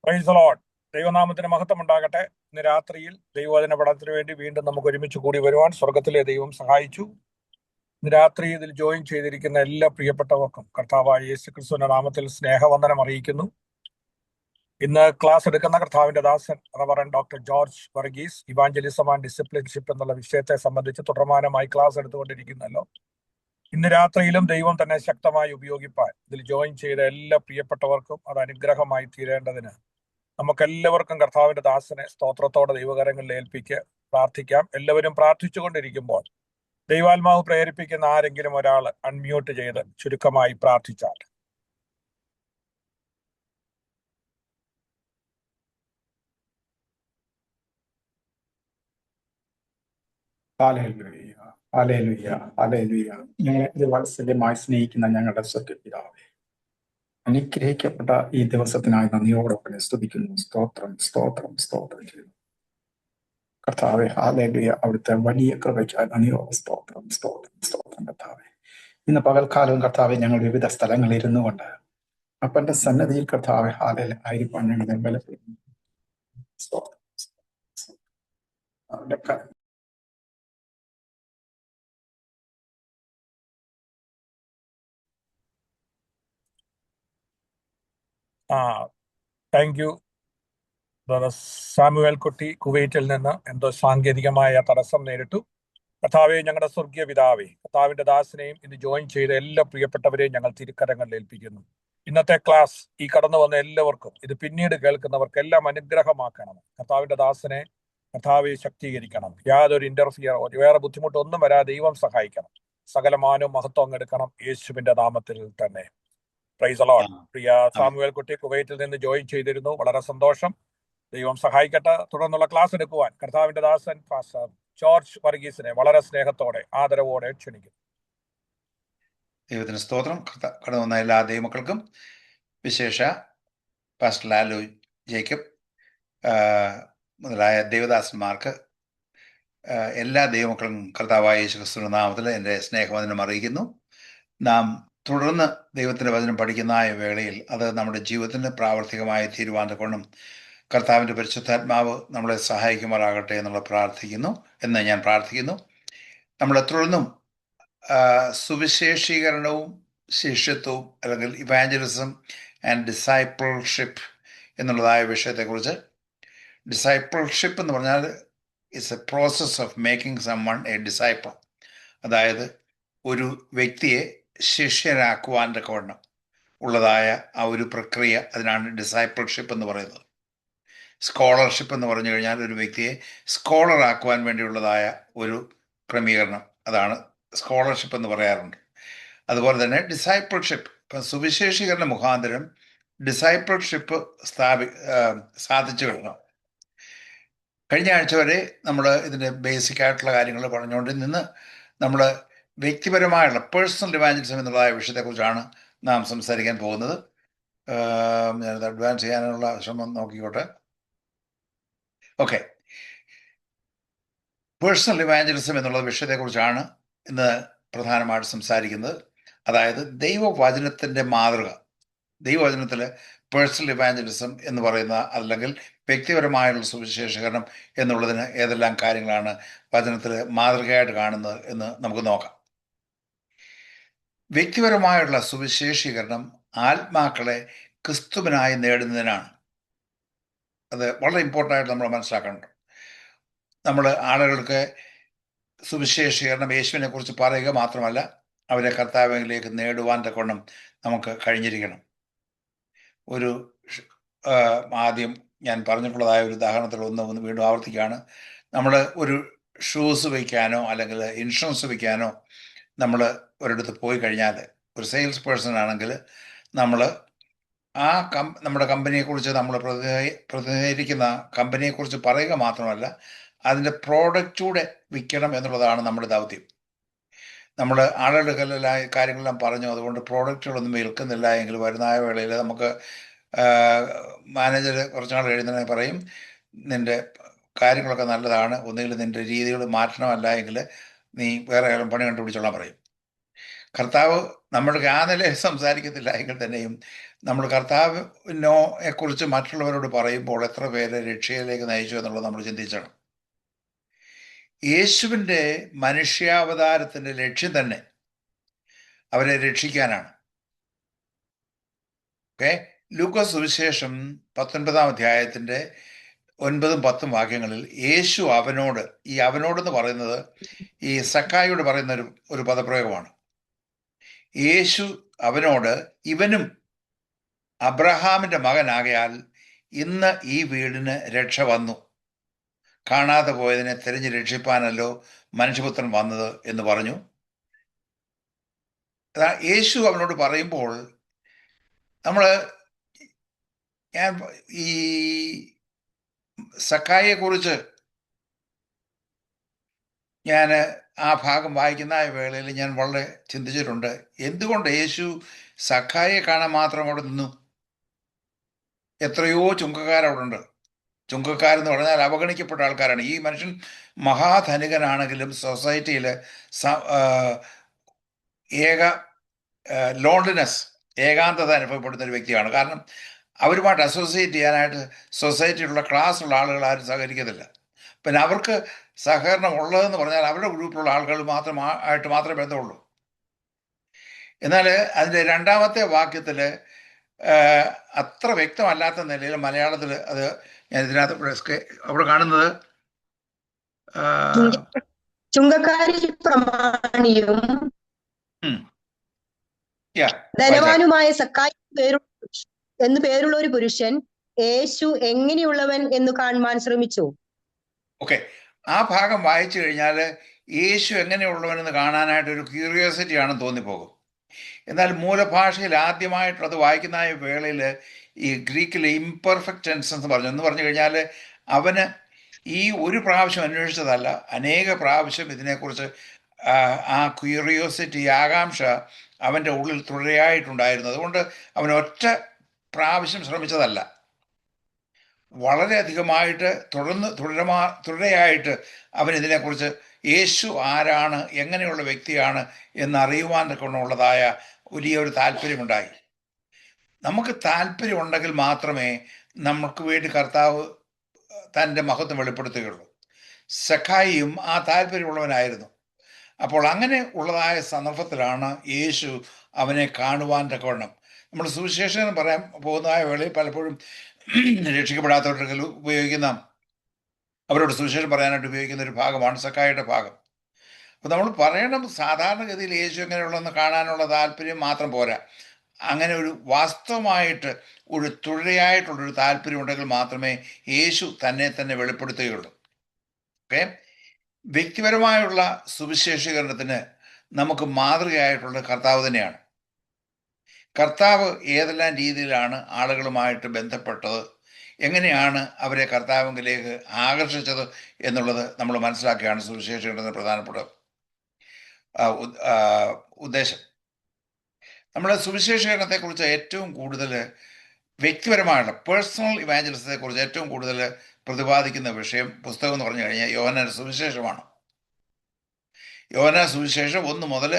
Praise the Lord. ദൈവനാമത്തിന് മഹത്വം ഉണ്ടാകട്ടെ. ഇന്ന് രാത്രിയിൽ ദൈവവചന പഠനത്തിന് വേണ്ടി വീണ്ടും നമുക്ക് ഒരുമിച്ച് കൂടി വരുവാൻ സ്വർഗത്തിലെ ദൈവം സഹായിച്ചു. ഇന്ന് രാത്രി ഇതിൽ ജോയിൻ ചെയ്തിരിക്കുന്ന എല്ലാ പ്രിയപ്പെട്ടവർക്കും കർത്താവായ യേശു ക്രിസ്തുവിന്റെ നാമത്തിൽ സ്നേഹവന്ദനം അറിയിക്കുന്നു. ഇന്ന് ക്ലാസ് എടുക്കുന്ന കർത്താവിന്റെ ദാസൻ reverend doctor George Varghese evangelism and discipleship എന്നുള്ള വിഷയത്തെ സംബന്ധിച്ച് തുടർമാനമായി ക്ലാസ് എടുത്തുകൊണ്ടിരിക്കുന്നല്ലോ. ഇന്ന് രാത്രിയിലും ദൈവം തന്നെ ശക്തമായി ഉപയോഗിപ്പാൻ ഇതിൽ ജോയിൻ ചെയ്ത എല്ലാ പ്രിയപ്പെട്ടവർക്കും അത് അനുഗ്രഹമായി തീരേണ്ടതിന് നമുക്കെല്ലാവർക്കും കർത്താവിന്റെ ദാസനെ സ്തോത്രത്തോടെ ദൈവകരങ്ങളിൽ ഏൽപ്പിക്ക് പ്രാർത്ഥിക്കാം. എല്ലാവരും പ്രാർത്ഥിച്ചുകൊണ്ടിരിക്കുമ്പോൾ ദൈവാത്മാവ് പ്രേരിപ്പിക്കുന്ന ആരെങ്കിലും ഒരാൾ അൺമ്യൂട്ട് ചെയ്ത് ചുരുക്കമായി പ്രാർത്ഥിച്ചാൽ. Hallelujah, hallelujah, hallelujah. ഞങ്ങളെ വാത്സല്യമായി സ്നേഹിക്കുന്ന ഞങ്ങളുടെ സ്വർഗ്ഗപിതാവേ, അനുഗ്രഹിക്കപ്പെട്ട ഈ ദിവസത്തിനായി നന്ദിയോടൊപ്പം സ്തുതിക്കുന്നു. സ്തോത്രം, സ്തോത്രം, സ്തോത്രം ചെയ്യുന്നു കർത്താവെ. ഹല്ലേലൂയ. അവിടുത്തെ വലിയ കൃപയ്ക്കായി നന്ദിയോടെ സ്തോത്രം, സ്തോത്രം, സ്തോത്രം കർത്താവെ. ഇന്ന് പകൽക്കാലവും കർത്താവെ ഞങ്ങൾ വിവിധ സ്ഥലങ്ങളിൽ ഇരുന്നു കൊണ്ട് അപ്പന്റെ സന്നദ്ധിയിൽ കർത്താവെ ഹാലയിൽ ആയിരിക്കാൻ ഞങ്ങളെ ബലപ്പെടുന്നു. സ്തോത്രം, സ്തോത്രം. അവരുടെ താങ്ക് യു സാമുവേൽ കുട്ടി കുവൈറ്റിൽ നിന്ന് എന്തോ സാങ്കേതികമായ തടസ്സം നേരിട്ടു. കർത്താവെ, ഞങ്ങളുടെ സ്വർഗീയ പിതാവേ, കർത്താവിന്റെ ദാസനെയും ഇന്ന് ജോയിൻ ചെയ്ത എല്ലാ പ്രിയപ്പെട്ടവരെയും ഞങ്ങൾ തിരുക്കരങ്ങളിൽ ഏൽപ്പിക്കുന്നു. ഇന്നത്തെ ക്ലാസ് ഈ കടന്നു വന്ന എല്ലാവർക്കും, ഇത് പിന്നീട് കേൾക്കുന്നവർക്ക് എല്ലാം അനുഗ്രഹമാക്കണം. കർത്താവിന്റെ ദാസനെ കർത്താവെ ശക്തീകരിക്കണം. യാതൊരു ഇന്റർഫിയർ വേറെ ബുദ്ധിമുട്ടൊന്നും വരാതെ ദൈവം സഹായിക്കണം. സകലമാനവും മഹത്വം എടുക്കണം യേശുവിന്റെ നാമത്തിൽ തന്നെ. Praise the Lord. Priya Samuel കുട്ടി കുവൈറ്റിൽ നിന്ന് ജോയിൻ ചെയ്തിരുന്നു. വളരെ സന്തോഷം. ദൈവം സഹായിക്കട്ടെ. തുടർന്നുള്ള ക്ലാസ് എടുക്കുവാൻ കർത്താവിന്റെ ദാസൻ പാസ്റ്റർ ജോർജ് വർഗീസിനെ വളരെ സ്നേഹത്തോടെ ആദരവോടെ ക്ഷണിക്കുന്നു. ദൈവത്തിന് സ്തോത്രം. കടന്നു വന്ന എല്ലാ ദൈവമക്കൾക്കും, വിശേഷ പാസ്റ്റർ ലാലു ജേക്കബ് മുതലായ ദേവദാസന്മാർക്ക്, എല്ലാ ദൈവമക്കളും കർത്താവായ യേശു ക്രിസ്തുവിന്റെ നാമത്തിൽ എൻ്റെ സ്നേഹവചനം അറിയിക്കുന്നു. നാം തുടർന്ന് ദൈവത്തിൻ്റെ വചനം പഠിക്കുന്ന വേളയിൽ അത് നമ്മുടെ ജീവിതത്തിന് പ്രാവർത്തികമായി തീരുവാൻ കൊണ്ടും കർത്താവിൻ്റെ പരിശുദ്ധാത്മാവ് നമ്മളെ സഹായിക്കുമാറാകട്ടെ എന്ന് ഞാൻ പ്രാർത്ഥിക്കുന്നു. നമ്മൾ തുടർന്നും സുവിശേഷീകരണവും ശിഷ്യത്വവും അല്ലെങ്കിൽ ഇവാഞ്ചലിസം ആൻഡ് ഡിസൈപ്പിൾഷിപ്പ് എന്നുള്ളതായ വിഷയത്തെക്കുറിച്ച്. ഡിസൈപ്പിൾഷിപ്പ് എന്ന് പറഞ്ഞാൽ it's A process of making someone A disciple. അതായത് ഒരു വ്യക്തിയെ ശിഷ്യരാക്കുവാൻ തക്കവണ്ണം ഉള്ളതായ ആ ഒരു പ്രക്രിയ, അതിനാണ് ഡിസൈപ്പിൾഷിപ്പ് എന്ന് പറയുന്നത്. സ്കോളർഷിപ്പ് എന്ന് പറഞ്ഞു കഴിഞ്ഞാൽ ഒരു വ്യക്തിയെ സ്കോളറാക്കുവാൻ വേണ്ടിയുള്ളതായ ഒരു ക്രമീകരണം, അതാണ് സ്കോളർഷിപ്പ് എന്ന് പറയാറുണ്ട്. അതുപോലെ തന്നെ ഡിസൈപ്പിൾഷിപ്പ്, ഇപ്പം സുവിശേഷീകരണ മുഖാന്തരം ഡിസൈപ്പിൾഷിപ്പ് സാധിച്ചു കഴിഞ്ഞു. കഴിഞ്ഞ ആഴ്ച വരെ നമ്മൾ ഇതിൻ്റെ ബേസിക് ആയിട്ടുള്ള കാര്യങ്ങൾ പറഞ്ഞുകൊണ്ട് നിന്ന് നമ്മൾ വ്യക്തിപരമായുള്ള പേഴ്സണൽ ഇവാഞ്ചലിസം എന്നുള്ള വിഷയത്തെക്കുറിച്ചാണ് നാം സംസാരിക്കാൻ പോകുന്നത്. ഞാനത് അഡ്വാൻസ് ചെയ്യാനുള്ള ശ്രമം നോക്കിക്കോട്ടെ. ഓക്കെ, പേഴ്സണൽ ഇവാഞ്ചലിസം എന്നുള്ള വിഷയത്തെക്കുറിച്ചാണ് ഇന്ന് പ്രധാനമായിട്ട് സംസാരിക്കുന്നത്. അതായത് ദൈവവചനത്തിൻ്റെ മാതൃക. ദൈവവചനത്തിൽ പേഴ്സണൽ ഇവാഞ്ചലിസം എന്ന് പറയുന്ന, അല്ലെങ്കിൽ വ്യക്തിപരമായുള്ള സുവിശേഷീകരണം എന്നുള്ളതിന് ഏതെല്ലാം കാര്യങ്ങളാണ് വചനത്തിൽ മാതൃകയായിട്ട് കാണുന്നത് എന്ന് നമുക്ക് നോക്കാം. വ്യക്തിപരമായുള്ള സുവിശേഷീകരണം ആത്മാക്കളെ ക്രിസ്തുവിനായി നേടുന്നതിനാണ്. അത് വളരെ ഇമ്പോർട്ടൻ്റ് ആയിട്ട് നമ്മൾ മനസ്സിലാക്കുന്നുണ്ട്. നമ്മൾ ആളുകൾക്ക് സുവിശേഷീകരണം യേശുവിനെ കുറിച്ച് പറയുക മാത്രമല്ല, അവരെ കർത്താവിലേക്ക് നേടുവാൻ തക്കവണ്ണം നമുക്ക് കഴിഞ്ഞിരിക്കണം. ഒരു ആദ്യം ഞാൻ പറഞ്ഞിട്ടുള്ളതായ ഒരു ഉദാഹരണത്തിൽ ഒന്ന് വീണ്ടും ആവർത്തിക്കുകയാണ്. നമ്മൾ ഒരു ഷൂസ് വയ്ക്കാനോ അല്ലെങ്കിൽ ഇൻഷുറൻസ് വയ്ക്കാനോ നമ്മൾ ഒരിടത്ത് പോയി കഴിഞ്ഞാൽ, ഒരു സെയിൽസ് പേഴ്സൺ ആണെങ്കിൽ നമ്മൾ ആ നമ്മുടെ കമ്പനിയെക്കുറിച്ച് നമ്മൾ പ്രതിനിധീകരിക്കുന്ന കമ്പനിയെക്കുറിച്ച് പറയുക മാത്രമല്ല, അതിൻ്റെ പ്രോഡക്റ്റൂടെ വിൽക്കണം എന്നുള്ളതാണ് നമ്മുടെ ദൗത്യം. നമ്മൾ ആളുകളുടെ കാര്യങ്ങളെല്ലാം പറഞ്ഞു, അതുകൊണ്ട് പ്രോഡക്റ്റുകളൊന്നും വിൽക്കുന്നില്ല എങ്കിൽ വരുന്ന വേളയിൽ നമുക്ക് മാനേജർ കുറച്ച് നാൾ കഴിയുന്നതിനെ പറയും, നിൻ്റെ കാര്യങ്ങളൊക്കെ നല്ലതാണ്, ഒന്നുകിൽ നിൻ്റെ രീതികൾ മാറ്റണമല്ല എങ്കിൽ നീ വേറെ കാലം പണി കണ്ടുപിടിച്ചോളാൻ പറയും. കർത്താവ് നമ്മൾക്ക് ആ നിലയിൽ സംസാരിക്കത്തില്ല എങ്കിൽ തന്നെയും നമ്മൾ കർത്താവിനെ കുറിച്ച് മറ്റുള്ളവരോട് പറയുമ്പോൾ എത്ര പേരെ രക്ഷയിലേക്ക് നയിച്ചു എന്നുള്ളത് നമ്മൾ ചിന്തിച്ചണം. യേശുവിൻ്റെ മനുഷ്യാവതാരത്തിൻ്റെ ലക്ഷ്യം തന്നെ അവരെ രക്ഷിക്കാനാണ്. ഓക്കെ, ലൂക്കോസ് സുവിശേഷം 19-ാം അധ്യായത്തിൻ്റെ 9-ഉം 10-ഉം വാക്യങ്ങളിൽ യേശു അവനോട്, ഈ അവനോടെന്ന് പറയുന്നത് ഈ സക്കായിയോട് പറയുന്ന ഒരു പദപ്രയോഗമാണ്. യേശു അവനോട്, ഇവനും അബ്രഹാമിൻ്റെ മകനാകയാൽ ഇന്ന് ഈ വീടിന് രക്ഷ വന്നു, കാണാതെ പോയതിനെ തിരഞ്ഞ് രക്ഷിപ്പാനല്ലോ മനുഷ്യപുത്രൻ വന്നത് എന്ന് പറഞ്ഞു. യേശു അവനോട് പറയുമ്പോൾ ഞാൻ ഈ സക്കായിയെക്കുറിച്ച് ഞാൻ ആ ഭാഗം വായിക്കുന്ന വേളയിൽ ഞാൻ വളരെ ചിന്തിച്ചിട്ടുണ്ട്. എന്തുകൊണ്ട് യേശു സക്കായിയെ കാണാൻ മാത്രം അവിടെ നിന്നു? എത്രയോ ചുങ്കക്കാരവിടെ ഉണ്ട്. ചുങ്കക്കാരെന്ന് പറഞ്ഞാൽ അവഗണിക്കപ്പെട്ട ആൾക്കാരാണ്. ഈ മനുഷ്യൻ മഹാധനികനാണെങ്കിലും സൊസൈറ്റിയിൽ ലോൺലിനെസ്, ഏകാന്തത അനുഭവപ്പെടുന്ന ഒരു വ്യക്തിയാണ്. കാരണം അവരുമായിട്ട് അസോസിയേറ്റ് ചെയ്യാനായിട്ട് സൊസൈറ്റിയിലുള്ള ക്ലാസ്സുള്ള ആളുകൾ ആരും സഹകരിക്കത്തില്ല. പിന്നെ അവർക്ക് സഹകരണം ഉള്ളതെന്ന് പറഞ്ഞാൽ അവരുടെ ഗ്രൂപ്പിലുള്ള ആളുകൾ മാത്രമേ ബന്ധമുള്ളൂ. എന്നാൽ അതിൻ്റെ 2-ാമത്തെ വാക്യത്തിൽ അത്ര വ്യക്തമല്ലാത്ത നിലയിൽ മലയാളത്തിൽ അത് ഞാൻ ഇതിനകത്ത് അവിടെ കാണുന്നത് ചുങ്കക്കാരിൽ പ്രമാണിയും യാ ധനവാനുമായ സക്കായി എന്ന് പേരുള്ള ഒരു പുരുഷൻ യേശു എങ്ങനെയുള്ളവൻ എന്ന് കാണുവാൻ ശ്രമിച്ചു. ഓക്കെ, ആ ഭാഗം വായിച്ചു കഴിഞ്ഞാൽ യേശു എങ്ങനെയുള്ളവനെന്ന് കാണാനായിട്ട് ഒരു ക്യൂരിയോസിറ്റി ആണെന്ന് തോന്നിപ്പോകും. എന്നാൽ മൂലഭാഷയിൽ ആദ്യമായിട്ട് അത് വായിക്കുന്ന വേളയിൽ ഈ ഗ്രീക്കിൽ ഇംപെർഫെക്റ്റ് ടെൻസ് എന്ന് പറഞ്ഞു കഴിഞ്ഞാൽ അവന് ഈ ഒരു പ്രാവശ്യം അന്വേഷിച്ചതല്ല, അനേക പ്രാവശ്യം ഇതിനെക്കുറിച്ച് ആ ക്യൂരിയോസിറ്റി, ആകാംക്ഷ അവൻ്റെ ഉള്ളിൽ തുടരെയായിട്ടുണ്ടായിരുന്നു. അതുകൊണ്ട് അവൻ ഒറ്റ പ്രാവശ്യം ശ്രമിച്ചതല്ല, വളരെയധികമായിട്ട് തുടരെയായിട്ട് അവൻ ഇതിനെക്കുറിച്ച് യേശു ആരാണ്, എങ്ങനെയുള്ള വ്യക്തിയാണ് എന്നറിയുവാൻ കൊണ്ടുള്ളതായ വലിയൊരു താല്പര്യമുണ്ടായി. നമുക്ക് താല്പര്യമുണ്ടെങ്കിൽ മാത്രമേ നമുക്ക് വേണ്ടി കർത്താവ് തൻ്റെ മഹത്വം വെളിപ്പെടുത്തുകയുള്ളൂ. സക്കായിയും ആ താല്പര്യമുള്ളവനായിരുന്നു. അപ്പോൾ അങ്ങനെ ഉള്ളതായ സന്ദർഭത്തിലാണ് യേശു അവനെ കാണുവാൻ തക്കവണ്ണം. നമ്മൾ സുവിശേഷം പറയാൻ പോകുന്നതായ വേളയിൽ പലപ്പോഴും രക്ഷിക്കപ്പെടാത്തവർക്ക് ഉപയോഗിക്കുന്ന, അവരോട് സുവിശേഷം പറയാനായിട്ട് ഉപയോഗിക്കുന്ന ഒരു ഭാഗമാണ് സക്കായിയുടെ ഭാഗം. അപ്പോൾ നമ്മൾ പറയണം, സാധാരണഗതിയിൽ യേശു എങ്ങനെയുള്ളതെന്ന് കാണാനുള്ള താല്പര്യം മാത്രം പോരാ, അങ്ങനെ ഒരു വാസ്തവമായിട്ട് ഒരു തുടരെയായിട്ടുള്ളൊരു താല്പര്യം ഉണ്ടെങ്കിൽ മാത്രമേ യേശു തന്നെ വെളിപ്പെടുത്തുകയുള്ളൂ. ഓക്കെ, വ്യക്തിപരമായുള്ള സുവിശേഷീകരണത്തിന് നമുക്ക് മാതൃകയായിട്ടുള്ള കർത്താവ് തന്നെയാണ്. കർത്താവ് ഏതെല്ലാം രീതിയിലാണ് ആളുകളുമായിട്ട് ബന്ധപ്പെട്ടത്, എങ്ങനെയാണ് അവരെ കർത്താവിലേക്ക് ആകർഷിച്ചത് എന്നുള്ളത് നമ്മൾ മനസ്സിലാക്കുകയാണ് സുവിശേഷീകരണത്തിന് പ്രധാനപ്പെട്ട ഉദ്ദേശം. നമ്മൾ സുവിശേഷീകരണത്തെക്കുറിച്ച് ഏറ്റവും കൂടുതൽ വ്യക്തിപരമായുള്ള പേഴ്സണൽ ഇവാഞ്ചലിസത്തെക്കുറിച്ച് ഏറ്റവും കൂടുതൽ പ്രതിപാദിക്കുന്ന പുസ്തകം എന്ന് പറഞ്ഞു കഴിഞ്ഞാൽ യോഹന്നാൻ സുവിശേഷമാണ്. യോഹന്നാൻ സുവിശേഷം 1 മുതൽ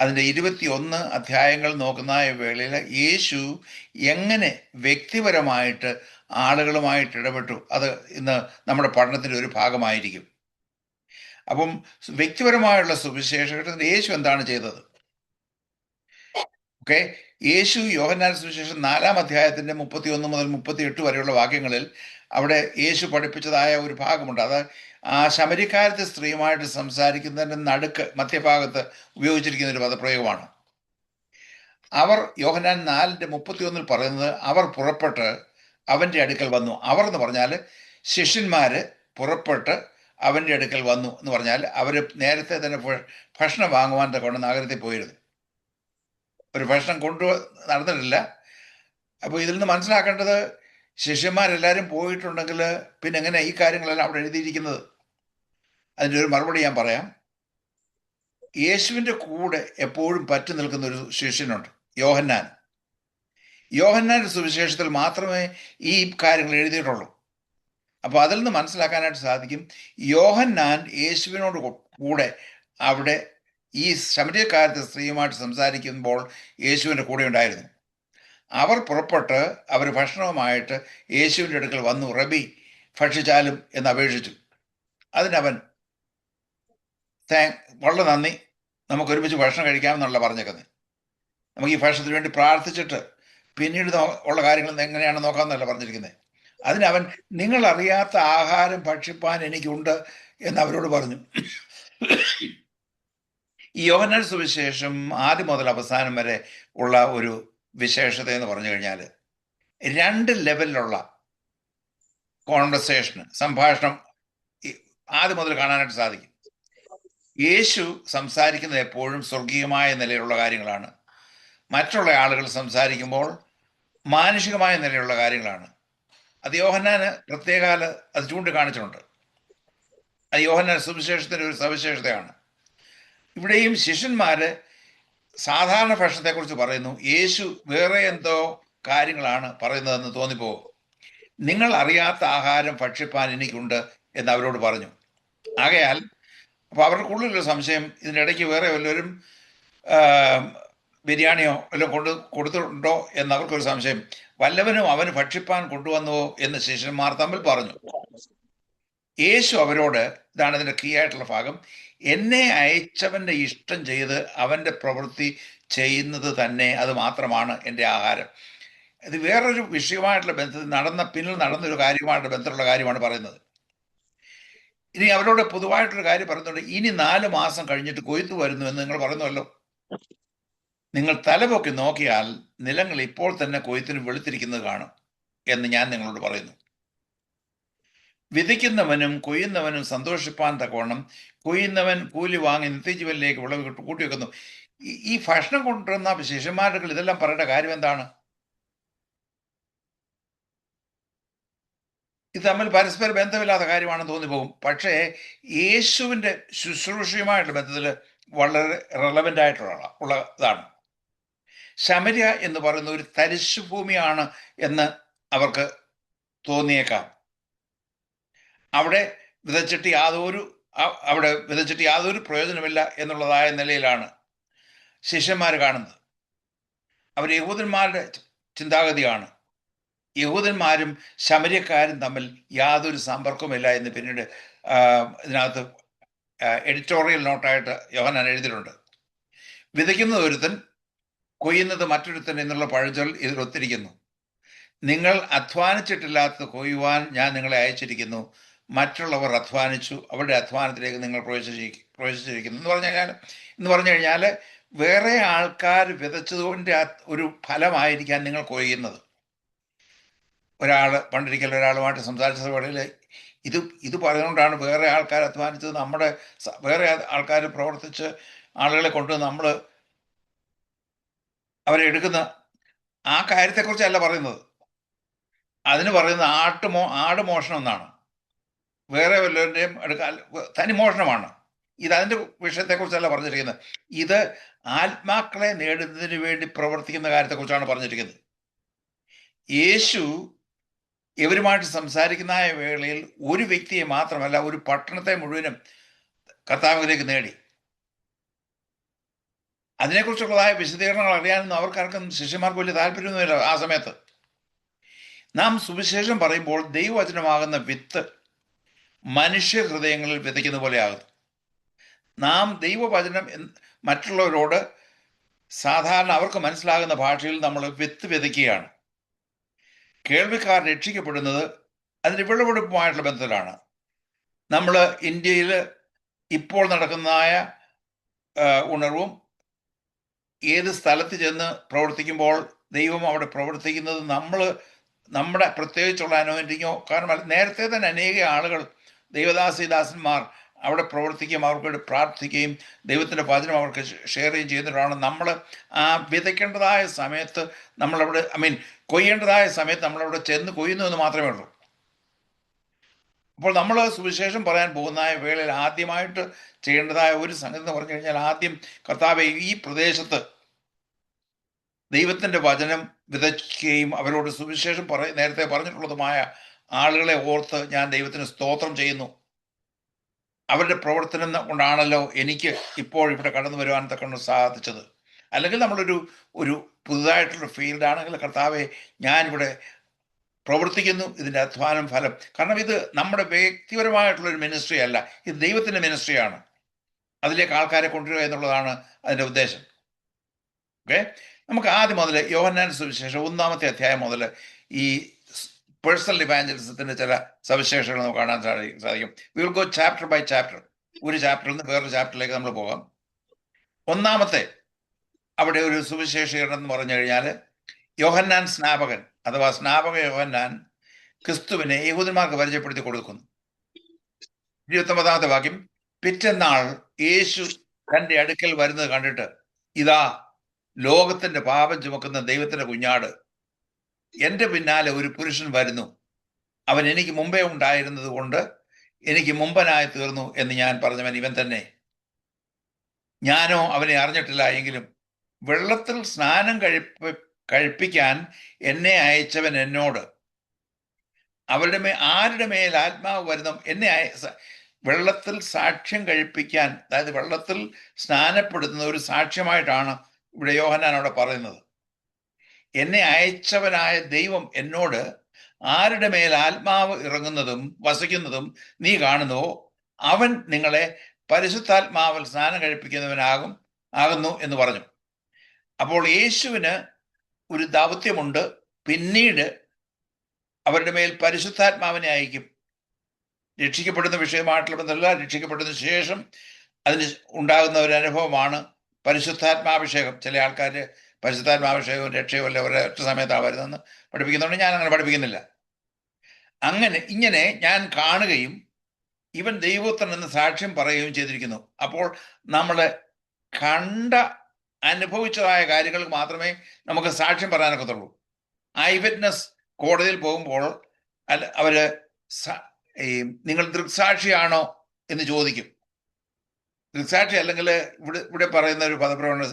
അതിൻ്റെ 21 അധ്യായങ്ങൾ നോക്കുന്ന വേളയിൽ യേശു എങ്ങനെ വ്യക്തിപരമായിട്ട് ആളുകളുമായിട്ട് ഇടപെട്ടു, അത് ഇന്ന് നമ്മുടെ പഠനത്തിൻ്റെ ഒരു ഭാഗമായിരിക്കും. അപ്പം വ്യക്തിപരമായുള്ള സുവിശേഷത്തിൽ യേശു എന്താണ് ചെയ്തത്? ഓക്കെ, യേശു യോഹന്നാൻ സുവിശേഷം 4-ാം അധ്യായത്തിൻ്റെ 31 മുതൽ 38 വരെയുള്ള വാക്യങ്ങളിൽ അവിടെ യേശു പഠിപ്പിച്ചതായ ഒരു ഭാഗമുണ്ട്. അത് ആ ശമരിക്കാരത്തെ സ്ത്രീയുമായിട്ട് സംസാരിക്കുന്നതിൻ്റെ മധ്യഭാഗത്ത് ഉപയോഗിച്ചിരിക്കുന്ന ഒരു പദപ്രയോഗമാണ്. അവർ യോഹന്നാൻ 4:31 പറയുന്നത്, അവർ പുറപ്പെട്ട് അവൻ്റെ അടുക്കൽ വന്നു. അവർ എന്ന് പറഞ്ഞാൽ ശിഷ്യന്മാർ പുറപ്പെട്ട് അവൻ്റെ അടുക്കൽ വന്നു എന്ന് പറഞ്ഞാൽ അവർ നേരത്തെ തന്നെ ഭക്ഷണം വാങ്ങുവാൻ കൊണ്ട് നഗരത്തിൽ പോയിരുന്നു. ഒരു ഭക്ഷണം നടന്നിട്ടില്ല. അപ്പോൾ ഇതിൽ നിന്ന് മനസ്സിലാക്കേണ്ടത്, ശിഷ്യന്മാരെല്ലാവരും പോയിട്ടുണ്ടെങ്കിൽ പിന്നെ എങ്ങനെ ഈ കാര്യങ്ങളെല്ലാം അവിടെ എഴുതിയിരിക്കുന്നത്? അതിൻ്റെ ഒരു മറുപടി ഞാൻ പറയാം. യേശുവിൻ്റെ കൂടെ എപ്പോഴും പറ്റി നിൽക്കുന്ന ഒരു ശിഷ്യനുണ്ട്, യോഹന്നാൻ. യോഹന്നാൻ്റെ സുവിശേഷത്തിൽ മാത്രമേ ഈ കാര്യങ്ങൾ എഴുതിയിട്ടുള്ളൂ. അപ്പോൾ അതിൽ നിന്ന് മനസ്സിലാക്കാനായിട്ട് സാധിക്കും, യോഹന്നാൻ യേശുവിനോട് കൂടെ അവിടെ ഈ ശമരിയക്കാരത്തെ സ്ത്രീയുമായിട്ട് സംസാരിക്കുമ്പോൾ യേശുവിൻ്റെ കൂടെ ഉണ്ടായിരുന്നു. അവർ പുറപ്പെട്ട് അവർ ഭക്ഷണവുമായിട്ട് യേശുവിൻ്റെ അടുക്കൽ വന്നു. റബി, ഭക്ഷിച്ചാലും എന്ന് അപേക്ഷിച്ചു. അതിനവൻ വളരെ നന്ദി, നമുക്ക് ഒരുമിച്ച് ഭക്ഷണം കഴിക്കാമെന്നുള്ള പറഞ്ഞേക്കുന്നത്. നമുക്ക് ഈ ഭക്ഷണത്തിന് വേണ്ടി പ്രാർത്ഥിച്ചിട്ട് പിന്നീട് ഉള്ള കാര്യങ്ങൾ എങ്ങനെയാണെന്ന് നോക്കാമെന്നല്ല പറഞ്ഞിരിക്കുന്നത്. അതിനവൻ നിങ്ങൾ അറിയാത്ത ആഹാരം ഭക്ഷിപ്പാൻ എനിക്കുണ്ട് എന്ന് അവരോട് പറഞ്ഞു. ഈ യോഹന്നാൻ സുവിശേഷം ആദ്യം മുതൽ അവസാനം വരെ ഉള്ള ഒരു വിശേഷത എന്ന് പറഞ്ഞു കഴിഞ്ഞാൽ 2 ലെവലിലുള്ള സംഭാഷണം ആദ്യം മുതൽ കാണാനായിട്ട് സാധിക്കും. യേശു സംസാരിക്കുന്നത് എപ്പോഴും സ്വർഗീയമായ നിലയിലുള്ള കാര്യങ്ങളാണ്. മറ്റുള്ള ആളുകൾ സംസാരിക്കുമ്പോൾ മാനുഷികമായ നിലയിലുള്ള കാര്യങ്ങളാണ്. അത് യോഹന്നാന് പ്രത്യേകാല അത് ചൂണ്ടിക്കാണിച്ചിട്ടുണ്ട്. അത് യോഹന്നാൻ സുവിശേഷത്തിൻ്റെ ഒരു സവിശേഷതയാണ്. ഇവിടെയും ശിഷ്യന്മാര് സാധാരണ ഭക്ഷണത്തെക്കുറിച്ച് പറയുന്നു. യേശു വേറെ എന്തോ കാര്യങ്ങളാണ് പറയുന്നതെന്ന് തോന്നിപ്പോകും. നിങ്ങൾ അറിയാത്ത ആഹാരം ഭക്ഷിപ്പാൻ എനിക്കുണ്ട് എന്ന് അവരോട് പറഞ്ഞു. ആകയാൽ അപ്പോൾ അവർക്കുള്ളിലൊരു സംശയം, ഇതിൻ്റെ ഇടയ്ക്ക് വേറെ വല്ലവരും ബിരിയാണിയോ വല്ലതും കൊടുത്തിട്ടുണ്ടോ എന്നവർക്കൊരു സംശയം. വല്ലവനും അവന് ഭക്ഷിപ്പാൻ കൊണ്ടുവന്നുവോ എന്ന് ശിഷ്യന്മാർ തമ്മിൽ പറഞ്ഞു. യേശു അവരോട്, ഇതാണ് ഇതിൻ്റെ കീ ആയിട്ടുള്ള ഭാഗം, എന്നെ അയച്ചവൻ്റെ ഇഷ്ടം ചെയ്ത് അവൻ്റെ പ്രവൃത്തി ചെയ്യുന്നത് തന്നെ അത് മാത്രമാണ് എൻ്റെ ആഹാരം. ഇത് വേറൊരു വിഷയമായിട്ടുള്ള ബന്ധത്തിൽ പിന്നിൽ നടന്നൊരു കാര്യമായിട്ട് ബന്ധമുള്ള കാര്യമാണ് പറയുന്നത്. ഇനി അവരോട് പൊതുവായിട്ടൊരു കാര്യം പറയുന്നുണ്ട്. ഇനി 4 മാസം കഴിഞ്ഞിട്ട് കൊയ്ത്ത് വരുന്നു എന്ന് നിങ്ങൾ പറയുന്നുവല്ലോ. നിങ്ങൾ തലപൊക്കി നോക്കിയാൽ നിലങ്ങൾ ഇപ്പോൾ തന്നെ കൊയ്ത്തിന് വെളുത്തിരിക്കുന്നത് കാണും എന്ന് ഞാൻ നിങ്ങളോട് പറയുന്നു. വിതയ്ക്കുന്നവനും കൊയ്യുന്നവനും സന്തോഷിപ്പാൻ തക്കവണ്ണം കൊയ്യുന്നവൻ കൂലി വാങ്ങി നിത്യജീവനിലേക്ക് വിളവ് കൂട്ടിവെക്കുന്നു. ഈ ഭക്ഷണം കൊണ്ടുവരുന്ന ശിഷ്യന്മാരുടെ ഇതെല്ലാം പറയേണ്ട കാര്യം എന്താണ്? ഇത് തമ്മിൽ പരസ്പര ബന്ധമില്ലാത്ത കാര്യമാണെന്ന് തോന്നിപ്പോകും. പക്ഷേ യേശുവിൻ്റെ ശുശ്രൂഷയുമായിട്ടുള്ള ബന്ധത്തിൽ വളരെ റെലവൻ്റ് ഉള്ളതാണ്. ശമര്യ എന്ന് പറയുന്ന ഒരു തരിശു ഭൂമിയാണ് എന്ന് അവർക്ക് തോന്നിയേക്കാം. അവിടെ വിതച്ചിട്ട് യാതൊരു പ്രയോജനമില്ല എന്നുള്ളതായ നിലയിലാണ് ശിഷ്യന്മാർ കാണുന്നത്. അവർ യഹൂദന്മാരുടെ ചിന്താഗതിയാണ്. യഹൂദന്മാരും ശമര്യക്കാരും തമ്മിൽ യാതൊരു സമ്പർക്കവുമില്ല എന്ന് പിന്നീട് ഇതിനകത്ത് എഡിറ്റോറിയൽ നോട്ടായിട്ട് യോഹന്നാൻ എഴുതിയിട്ടുണ്ട്. വിതയ്ക്കുന്നത് ഒരുത്തൻ, കൊയ്യുന്നത് മറ്റൊരുത്തൻ എന്നുള്ള പഴഞ്ചൊൽ ഇതിൽ ഒത്തിരിക്കുന്നു. നിങ്ങൾ അധ്വാനിച്ചിട്ടില്ലാത്തത് കൊയ്യുവാൻ ഞാൻ നിങ്ങളെ അയച്ചിരിക്കുന്നു. മറ്റുള്ളവർ അധ്വാനിച്ചു, അവരുടെ അധ്വാനത്തിലേക്ക് നിങ്ങൾ പ്രവേശിച്ചിരിക്കുന്നു എന്ന് പറഞ്ഞു കഴിഞ്ഞാൽ വേറെ ആൾക്കാർ വിതച്ചതുകൊണ്ട് ഒരു ഫലമായിരിക്കാൻ നിങ്ങൾ കൊയ്യുന്നത്. പണ്ടിരിക്കൽ ഒരാളുമായിട്ട് സംസാരിച്ചത് വേളയിൽ ഇത് പറയുന്നതുകൊണ്ടാണ് വേറെ ആൾക്കാർ അധ്വാനിച്ചത്, വേറെ ആൾക്കാർ പ്രവർത്തിച്ച് ആളുകളെ കൊണ്ട് നമ്മൾ അവരെ എടുക്കുന്ന ആ കാര്യത്തെക്കുറിച്ചല്ല പറയുന്നത്. അതിന് പറയുന്നത് ആട് മോഷണം എന്നാണ്. വേറെ വല്ലവരുടെയും എടുക്കാൻ തനി മോഷണമാണ്. അതിൻ്റെ വിഷയത്തെക്കുറിച്ചല്ല പറഞ്ഞിരിക്കുന്നത്. ഇത് ആത്മാക്കളെ നേടുന്നതിന് വേണ്ടി പ്രവർത്തിക്കുന്ന കാര്യത്തെക്കുറിച്ചാണ് പറഞ്ഞിരിക്കുന്നത്. യേശു ഇവരുമായിട്ട് സംസാരിക്കുന്ന വേളയിൽ ഒരു വ്യക്തിയെ മാത്രമല്ല, ഒരു പട്ടണത്തെ മുഴുവനും കർത്താവിലേക്ക് നേടി. അതിനെക്കുറിച്ചുള്ളതായ വിശദീകരണങ്ങൾ അറിയാനൊന്നും അവർക്കാർക്കും ശിഷ്യന്മാർക്ക് വലിയ താല്പര്യമൊന്നുമില്ല ആ സമയത്ത്. നാം സുവിശേഷം പറയുമ്പോൾ ദൈവവചനമാകുന്ന വിത്ത് മനുഷ്യ ഹൃദയങ്ങളിൽ വിതയ്ക്കുന്ന പോലെ ആകുന്നു. നാം ദൈവവചനം മറ്റുള്ളവരോട് സാധാരണ അവർക്ക് മനസ്സിലാകുന്ന ഭാഷയിൽ നമ്മൾ വിത്ത് വിതയ്ക്കുകയാണ്. കേൾവിക്കാർ രക്ഷിക്കപ്പെടുന്നത് അതിൻ്റെ വിളവെടുപ്പുമായിട്ടുള്ള ബന്ധത്തിലാണ്. നമ്മൾ ഇന്ത്യയിൽ ഇപ്പോൾ നടക്കുന്നതായ ഉണർവും ഏത് സ്ഥലത്ത് ചെന്ന് പ്രവർത്തിക്കുമ്പോൾ ദൈവം അവിടെ പ്രവർത്തിക്കുന്നത് നമ്മുടെ പ്രത്യേകിച്ചുള്ള അനുഭവിക്കോ. കാരണം നേരത്തെ തന്നെ അനേക ആളുകൾ ദൈവദാസന്മാർ അവിടെ പ്രവർത്തിക്കുകയും അവർക്ക് വേണ്ടി പ്രാർത്ഥിക്കുകയും ദൈവത്തിൻ്റെ വചനം അവർക്ക് ഷെയർ ചെയ്യുന്നവരാണ്. നമ്മൾ ആ വിതയ്ക്കേണ്ടതായ സമയത്ത് നമ്മളവിടെ കൊയ്യേണ്ടതായ സമയത്ത് നമ്മളവിടെ ചെന്ന് കൊയ്യുന്നു എന്ന് മാത്രമേ ഉള്ളൂ. അപ്പോൾ നമ്മൾ സുവിശേഷം പറയാൻ പോകുന്ന വേളയിൽ ആദ്യമായിട്ട് ചെയ്യേണ്ടതായ ഒരു സംഗതി എന്ന് പറഞ്ഞു കഴിഞ്ഞാൽ, ആദ്യം കർത്താവേ ഈ പ്രദേശത്ത് ദൈവത്തിൻ്റെ വചനം വിതയ്ക്കുകയും അവരോട് സുവിശേഷം നേരത്തെ പറഞ്ഞിട്ടുള്ളതുമായ ആളുകളെ ഓർത്ത് ഞാൻ ദൈവത്തിന് സ്തോത്രം ചെയ്യുന്നു. അവരുടെ പ്രവർത്തനം കൊണ്ടാണല്ലോ എനിക്ക് ഇപ്പോൾ ഇവിടെ കടന്നു വരുവാൻ തക്കൊണ്ട് സാധിച്ചത്. അല്ലെങ്കിൽ നമ്മളൊരു ഒരു പുതുതായിട്ടുള്ള ഫീൽഡാണെങ്കിൽ കർത്താവെ ഞാനിവിടെ പ്രവർത്തിക്കുന്നു, ഇതിൻ്റെ അധ്വാനം ഫലം. കാരണം ഇത് നമ്മുടെ വ്യക്തിപരമായിട്ടുള്ളൊരു മിനിസ്ട്രി അല്ല, ഇത് ദൈവത്തിൻ്റെ മിനിസ്ട്രിയാണ്. അതിലേക്ക് ആൾക്കാരെ കൊണ്ടുവരിക എന്നുള്ളതാണ് അതിൻ്റെ ഉദ്ദേശം. ഓക്കെ, നമുക്ക് ആദ്യം മുതൽ യോഹന്നാൻ സുവിശേഷം 1-ാമത്തെ അധ്യായം മുതൽ ഈ പേഴ്സണൽ ഇവാഞ്ചലിസത്തിന്റെ ചില സവിശേഷതകൾ നമുക്ക് കാണാൻ സാധിക്കും. We will go chapter by chapter. ഒരു ചാപ്റ്ററിൽ നിന്ന് വേറൊരു ചാപ്റ്ററിലേക്ക് നമ്മൾ പോകാം. ഒന്നാമത്തെ അവിടെ ഒരു സുവിശേഷീകരണം എന്ന് പറഞ്ഞു കഴിഞ്ഞാൽ യോഹന്നാൻ സ്നാപകൻ അഥവാ സ്നാപക യോഹന്നാൻ ക്രിസ്തുവിനെ യഹൂദന്മാർക്ക് പരിചയപ്പെടുത്തി കൊടുക്കുന്നു. 29-ാമത്തെ വാക്യം, പിറ്റന്നാൾ യേശു തന്റെ അടുക്കൽ വരുന്നത് കണ്ടിട്ട്, ഇതാ ലോകത്തിന്റെ പാപം ചുമക്കുന്ന ദൈവത്തിന്റെ കുഞ്ഞാട്, എന്റെ പിന്നാലെ ഒരു പുരുഷൻ വരുന്നു, അവൻ എനിക്ക് മുമ്പേ ഉണ്ടായിരുന്നത് കൊണ്ട് എനിക്ക് മുമ്പനായി തീർന്നു എന്ന് ഞാൻ പറഞ്ഞവൻ ഇവൻ തന്നെ. ഞാനോ അവനെ അറിഞ്ഞിട്ടില്ല, എങ്കിലും വെള്ളത്തിൽ സ്നാനം കഴിപ്പിക്കാൻ എന്നെ അയച്ചവൻ എന്നോട്, ആരുടെ മേൽ ആത്മാവ് വരുന്നു എന്നെ വെള്ളത്തിൽ സാക്ഷ്യം കഴിപ്പിക്കാൻ, അതായത് വെള്ളത്തിൽ സ്നാനപ്പെടുത്തുന്ന ഒരു സാക്ഷ്യമായിട്ടാണ് ഇവിടെ യോഹന്നാൻ അവിടെ പറയുന്നത്. എന്നെ അയച്ചവനായ ദൈവം എന്നോട്, ആരുടെ മേൽ ആത്മാവ് ഇറങ്ങുന്നതും വസിക്കുന്നതും നീ കാണുന്നുവോ, അവൻ നിങ്ങളെ പരിശുദ്ധാത്മാവിൽ സ്നാനം കഴിപ്പിക്കുന്നവനാകുന്നു എന്ന് പറഞ്ഞു. അപ്പോൾ യേശുവിന് ഒരു ദൗത്യമുണ്ട്. പിന്നീട് അവരുടെ മേൽ പരിശുദ്ധാത്മാവിനെ അയക്കും. രക്ഷിക്കപ്പെടുന്ന വിഷയമായിട്ടുള്ള ബന്ധമല്ല, രക്ഷിക്കപ്പെട്ടതിന് ശേഷം അതിന് ഉണ്ടാകുന്ന ഒരു അനുഭവമാണ് പരിശുദ്ധാത്മാഭിഷേകം. ചില ആൾക്കാർ പരിശുദ്ധാത്മാഭിഷേകവും രക്ഷയും അല്ല ഒരൊറ്റ സമയത്താണ് വരുന്നതെന്ന് പഠിപ്പിക്കുന്നുണ്ട്. ഞാൻ അങ്ങനെ പഠിപ്പിക്കുന്നില്ല. ഇങ്ങനെ ഞാൻ കാണുകയും ഇവൻ ദൈവപുത്രൻ എന്ന് സാക്ഷ്യം പറയുകയും ചെയ്തിരിക്കുന്നു. അപ്പോൾ നമ്മൾ കണ്ട അനുഭവിച്ചതായ കാര്യങ്ങൾക്ക് മാത്രമേ നമുക്ക് സാക്ഷ്യം പറയാനൊക്കത്തുള്ളൂ. ഐ വിറ്റ്നസ് കോടതിയിൽ പോകുമ്പോൾ അവര് നിങ്ങൾ ദൃക്സാക്ഷിയാണോ എന്ന് ചോദിക്കും. ദൃക്സാക്ഷി അല്ലെങ്കിൽ ഇവിടെ പറയുന്ന ഒരു പദപ്രവണത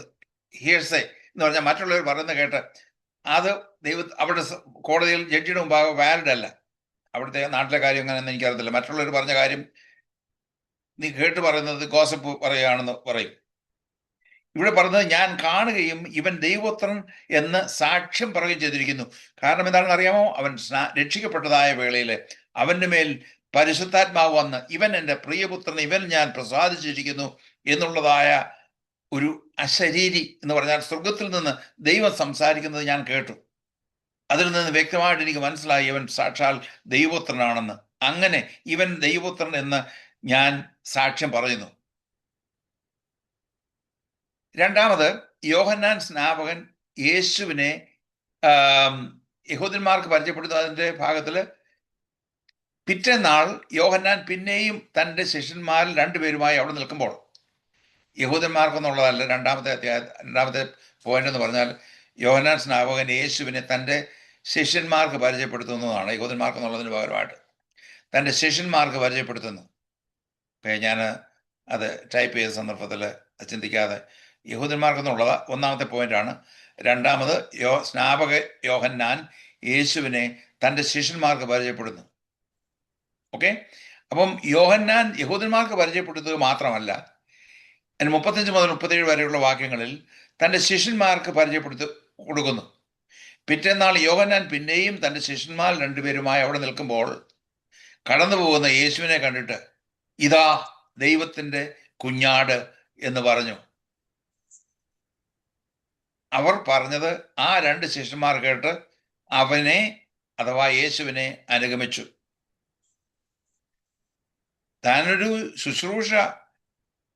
ഹിയർസേ എന്ന് പറഞ്ഞാൽ മറ്റുള്ളവർ പറയുന്നത് കേട്ട് അത് അവിടെ കോടതിയിൽ ജഡ്ജിയുടെ മുമ്പാകെ വാലിഡ് അല്ല. അവിടുത്തെ നാട്ടിലെ കാര്യം അങ്ങനെയൊന്നും എനിക്കറിയത്തില്ല. മറ്റുള്ളവർ പറഞ്ഞ കാര്യം നീ കേട്ട് പറയുന്നത് ഗോസപ്പ് പറയുകയാണെന്ന് പറയും. ഇവിടെ പറയുന്നത് ഞാൻ കാണുകയും ഇവൻ ദൈവപുത്രൻ എന്ന് സാക്ഷ്യം പറയുകയും ചെയ്തിരിക്കുന്നു. കാരണം എന്താണെന്ന് അറിയാമോ? അവൻ രക്ഷിക്കപ്പെട്ടതായ വേളയിൽ അവൻ്റെ മേൽ പരിശുദ്ധാത്മാവ് വന്ന്, ഇവൻ എൻ്റെ പ്രിയപുത്രൻ, ഇവൻ ഞാൻ പ്രസാദിച്ചിരിക്കുന്നു എന്നുള്ളതായ ഒരു അശരീരി എന്ന് പറഞ്ഞാൽ സ്വർഗത്തിൽ നിന്ന് ദൈവം സംസാരിക്കുന്നത് ഞാൻ കേട്ടു. അതിൽ നിന്ന് വ്യക്തമായിട്ട് എനിക്ക് മനസ്സിലായി ഇവൻ സാക്ഷാൽ ദൈവപുത്രനാണെന്ന്. അങ്ങനെ ഇവൻ ദൈവപുത്രൻ എന്ന് ഞാൻ സാക്ഷ്യം പറയുന്നു. രണ്ടാമത്, യോഹന്നാൻ സ്നാപകൻ യേശുവിനെ യഹൂദന്മാർക്ക് പരിചയപ്പെടുത്തുന്നതിൻ്റെ ഭാഗത്തിൽ പിറ്റേന്നാൾ യോഹന്നാൻ പിന്നെയും തൻ്റെ ശിഷ്യന്മാരിൽ രണ്ടുപേരുമായി അവിടെ നിൽക്കുമ്പോൾ, യഹൂദന്മാർക്കെന്നുള്ളതല്ല രണ്ടാമത്തെ പോയിന്റ് എന്ന് പറഞ്ഞാൽ, യോഹന്നാൻ സ്നാപകൻ യേശുവിനെ തൻ്റെ ശിഷ്യന്മാർക്ക് പരിചയപ്പെടുത്തുന്നതാണ്. യഹൂദന്മാർക്കെന്നുള്ളതിന് പകരമായിട്ട് തൻ്റെ ശിഷ്യന്മാർക്ക് പരിചയപ്പെടുത്തുന്നു. ഞാൻ അത് ടൈപ്പ് ചെയ്ത സന്ദർഭത്തിൽ ചിന്തിക്കാതെ യഹൂദന്മാർക്കെന്നുള്ളത് ഒന്നാമത്തെ പോയിന്റാണ്. രണ്ടാമത് സ്നാപക യോഹന്നാൻ യേശുവിനെ തൻ്റെ ശിഷ്യന്മാർക്ക് പരിചയപ്പെടുന്നു. ഓക്കെ, അപ്പം യോഹന്നാൻ യഹൂദന്മാർക്ക് പരിചയപ്പെടുത്തുക മാത്രമല്ല, 35 മുതൽ 37 വരെയുള്ള വാക്യങ്ങളിൽ തൻ്റെ ശിഷ്യന്മാർക്ക് കൊടുക്കുന്നു. പിറ്റേന്നാൾ യോഹന്നാൻ പിന്നെയും തൻ്റെ ശിഷ്യന്മാർ രണ്ടുപേരുമായി അവിടെ നിൽക്കുമ്പോൾ കടന്നു പോകുന്ന യേശുവിനെ കണ്ടിട്ട്, ഇതാ ദൈവത്തിൻ്റെ കുഞ്ഞാട് എന്ന് പറഞ്ഞു. അവർ പറഞ്ഞത് ആ രണ്ട് ശിഷ്യന്മാർ കേട്ട് അവനെ അഥവാ യേശുവിനെ അനുഗമിച്ചു. താനൊരു ശുശ്രൂഷ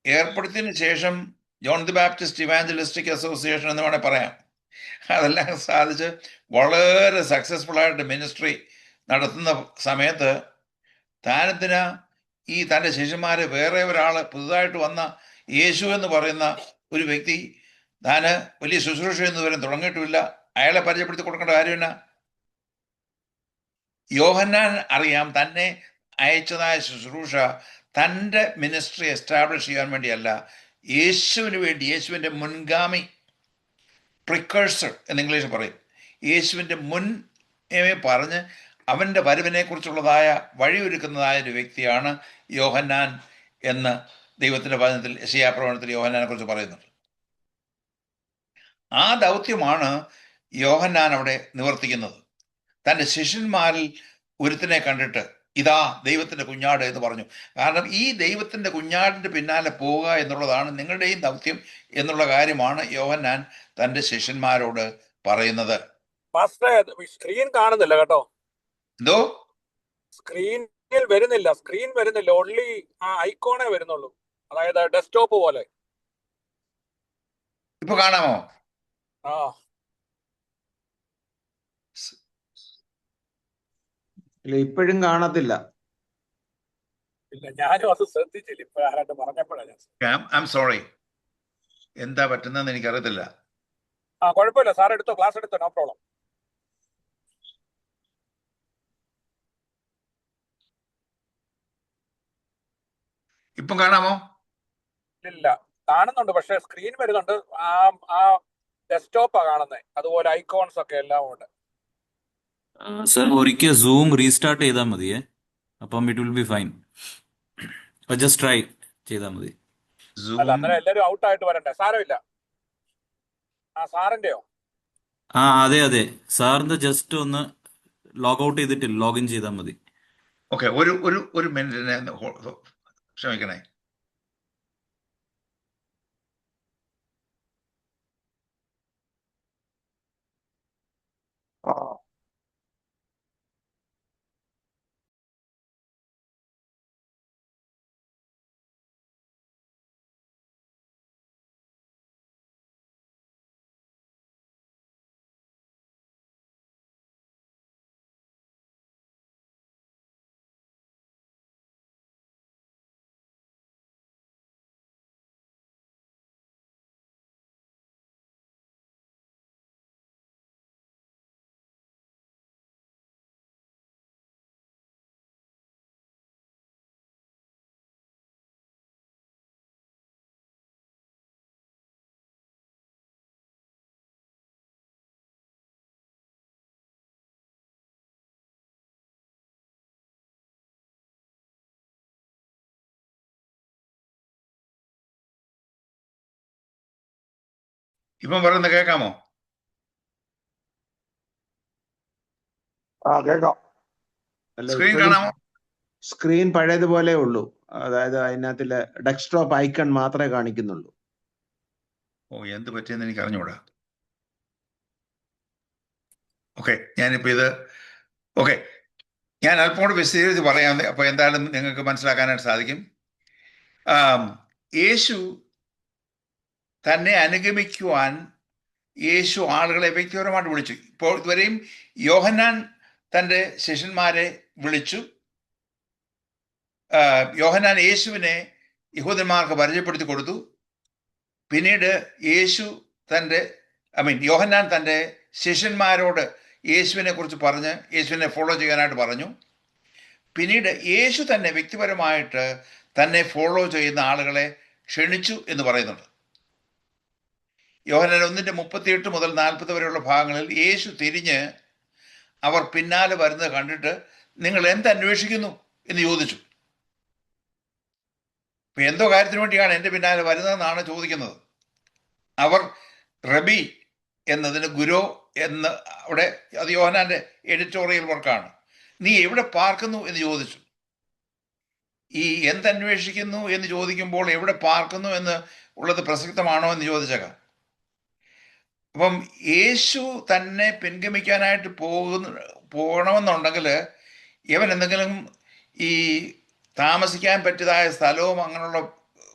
ഏർപ്പെടുത്തിയതിന് ശേഷം John the Baptist evangelistic association എന്ന് വേണേൽ പറയാം, അതെല്ലാം സാധിച്ച് വളരെ സക്സസ്ഫുൾ ആയിട്ട് മിനിസ്ട്രി നടത്തുന്ന സമയത്ത് താനത്തിന് ഈ തൻ്റെ ശിഷ്യന്മാരെ വേറെ ഒരാൾ പുതുതായിട്ട് വന്ന യേശു എന്ന് പറയുന്ന ഒരു വ്യക്തി താന് വലിയ ശുശ്രൂഷ എന്നുവരെ തുടങ്ങിയിട്ടുമില്ല, അയാളെ പരിചയപ്പെടുത്തി കൊടുക്കേണ്ട കാര്യമില്ല. യോഹന്നാൻ അറിയാം തന്നെ അയച്ചതായ ശുശ്രൂഷ തൻ്റെ മിനിസ്ട്രി എസ്റ്റാബ്ലിഷ് ചെയ്യാൻ വേണ്ടിയല്ല, യേശുവിന് വേണ്ടി, യേശുവിൻ്റെ മുൻഗാമി, പ്രിക്കേഴ്സർ എന്ന് ഇംഗ്ലീഷിൽ പറയും, യേശുവിൻ്റെ മുന്നേ പറഞ്ഞ് അവൻ്റെ വരവിനെക്കുറിച്ചുള്ളതായ വഴിയൊരുക്കുന്നതായ ഒരു വ്യക്തിയാണ് യോഹന്നാൻ എന്ന് ദൈവത്തിൻ്റെ വചനത്തിൽ യെശയ്യാ പ്രവചനത്തിൽ യോഹന്നാനെ കുറിച്ച് പറയുന്നുണ്ട്. ആ ദൗത്യമാണ് യോഹന്നാൻ അവിടെ നിവർത്തിക്കുന്നത്. തൻ്റെ ശിഷ്യന്മാരിൽ ഒരുത്തിനെ കണ്ടിട്ട് ഇതാ ദൈവത്തിൻ്റെ കുഞ്ഞാട് എന്ന് പറഞ്ഞു. കാരണം ഈ ദൈവത്തിൻ്റെ കുഞ്ഞാടിൻ്റെ പിന്നാലെ പോവുക എന്നുള്ളതാണ് നിങ്ങളുടെയും ദൗത്യം എന്നുള്ള കാര്യമാണ് യോഹന്നാൻ തൻ്റെ ശിഷ്യന്മാരോട് പറയുന്നത്. സ്ക്രീൻ കാണുന്നില്ല കേട്ടോ, എന്തോ സ്ക്രീൻ വരുന്നില്ല, ഓൺലി ആ ഐക്കോണേ വരുന്നുള്ളൂ, അതായത് ഡെസ്ക്ടോപ്പ് പോലെ. ഇപ്പൊ കാണാമോ? ആ ഇല്ല, ഇപ്പോഴും കാണത്തില്ല. ഇല്ല, ഞാനും അത് ശ്രദ്ധിച്ചില്ല, ഇപ്പൊ ആരാണ്ട് പറഞ്ഞപ്പോഴാണ് ഞാൻ. ഐ സോറി, എന്താ പറ്റുന്നതെന്ന് എനിക്കറിയത്തില്ല. ആ കുഴപ്പമില്ല, സാർ എടുത്തോ, ക്ലാസ് എടുത്തോ, നോ പ്രോബ്ലം. ഇപ്പം കാണാമോ? ഇല്ല, കാണുന്നുണ്ട്, പക്ഷെ സ്ക്രീൻ വരുന്നുണ്ട്. ആ ഡെസ്ക്ടോപ്പാ കാണുന്നത്, അതുപോലെ ഐക്കോൺസ് ഒക്കെ എല്ലാം ഉണ്ട്. സർ ഒരിക്കൽ സൂം റീസ്റ്റാർട്ട് ചെയ്താൽ മതിയേ, അപ്പം it will be fine. Just try ചെയ്താൽ മതി. അല്ല, അന്നേരം എല്ലാരും ഔട്ട് ആയിട്ട് വരണ്ടേ? സാരമില്ല. ആ സാറിന്റെയോ? അതെ അതെ, സാറിന്റെ ജസ്റ്റ് ഒന്ന് ലോഗ് ഔട്ട് ചെയ്തിട്ട് ലോഗിൻ ചെയ്താൽ മതി. ഓക്കെ, ഒരു മിനിറ്റ് ക്ഷമിക്കണേ. ഇപ്പം പറയുന്നത് കേൾക്കാമോ? കേൾക്കാം. അല്ല, സ്ക്രീൻ ഇപ്പോഴും കാണാമോ? സ്ക്രീൻ പഴയതുപോലെ ഉള്ളൂ. അതായത് അതിനകത്തില് ഡെസ്ക്ടോപ്പ് ഐക്കൺ മാത്രമേ കാണിക്കുന്നുള്ളൂ. ഓ, എന്ത് പറ്റിയെന്ന് എനിക്ക് അറിഞ്ഞൂടാ. ഓക്കെ, ഞാൻ അല്പം കൂടെ വിശദീകരിച്ച് പറയാം. അപ്പോൾ എന്തായാലും നിങ്ങൾക്ക് മനസ്സിലാക്കാനായിട്ട് സാധിക്കും. യേശു തന്നെ അനുഗമിക്കുവാൻ യേശു ആളുകളെ വ്യക്തിപരമായിട്ട് വിളിച്ചു. ഇപ്പോൾ ഇതുവരെയും യോഹന്നാൻ തൻ്റെ ശിഷ്യന്മാരെ വിളിച്ചു. യോഹന്നാൻ യേശുവിനെ യഹൂദന്മാർക്ക് പരിചയപ്പെടുത്തി കൊടുത്തു. പിന്നീട് യോഹന്നാൻ തൻ്റെ ശിഷ്യന്മാരോട് യേശുവിനെ കുറിച്ച് പറഞ്ഞ് യേശുവിനെ ഫോളോ ചെയ്യാനായിട്ട് പറഞ്ഞു. പിന്നീട് യേശു തന്നെ വ്യക്തിപരമായിട്ട് തന്നെ ഫോളോ ചെയ്യുന്ന ആളുകളെ ക്ഷണിച്ചു എന്ന് പറയുന്നുണ്ട്. യോഹന്നാൻ 1:38 മുതൽ 40 വരെയുള്ള ഭാഗങ്ങളിൽ യേശു തിരിഞ്ഞ് അവർ പിന്നാലെ വരുന്നത് കണ്ടിട്ട് നിങ്ങൾ എന്തന്വേഷിക്കുന്നു എന്ന് ചോദിച്ചു. ഇപ്പൊ എന്തോ കാര്യത്തിന് വേണ്ടിയാണ് എൻ്റെ പിന്നാലെ വരുന്നതെന്നാണ് ചോദിക്കുന്നത്. അവർ റബി എന്നതിന് ഗുരു എന്ന് അവിടെ, അത് യോഹന്നാന്റെ എഡിറ്റോറിയൽ വർക്കാണ്. നീ എവിടെ പാർക്കുന്നു എന്ന് ചോദിച്ചു. ഈ എന്തന്വേഷിക്കുന്നു എന്ന് ചോദിക്കുമ്പോൾ എവിടെ പാർക്കുന്നു എന്ന് ഉള്ളത് പ്രസക്തമാണോ എന്ന് ചോദിച്ചേക്കാം. അപ്പം യേശു തന്നെ പിൻഗമിക്കാനായിട്ട് പോകണമെന്നുണ്ടെങ്കിൽ ഇവൻ എന്തെങ്കിലും ഈ താമസിക്കാൻ പറ്റിയതായ സ്ഥലവും അങ്ങനെയുള്ള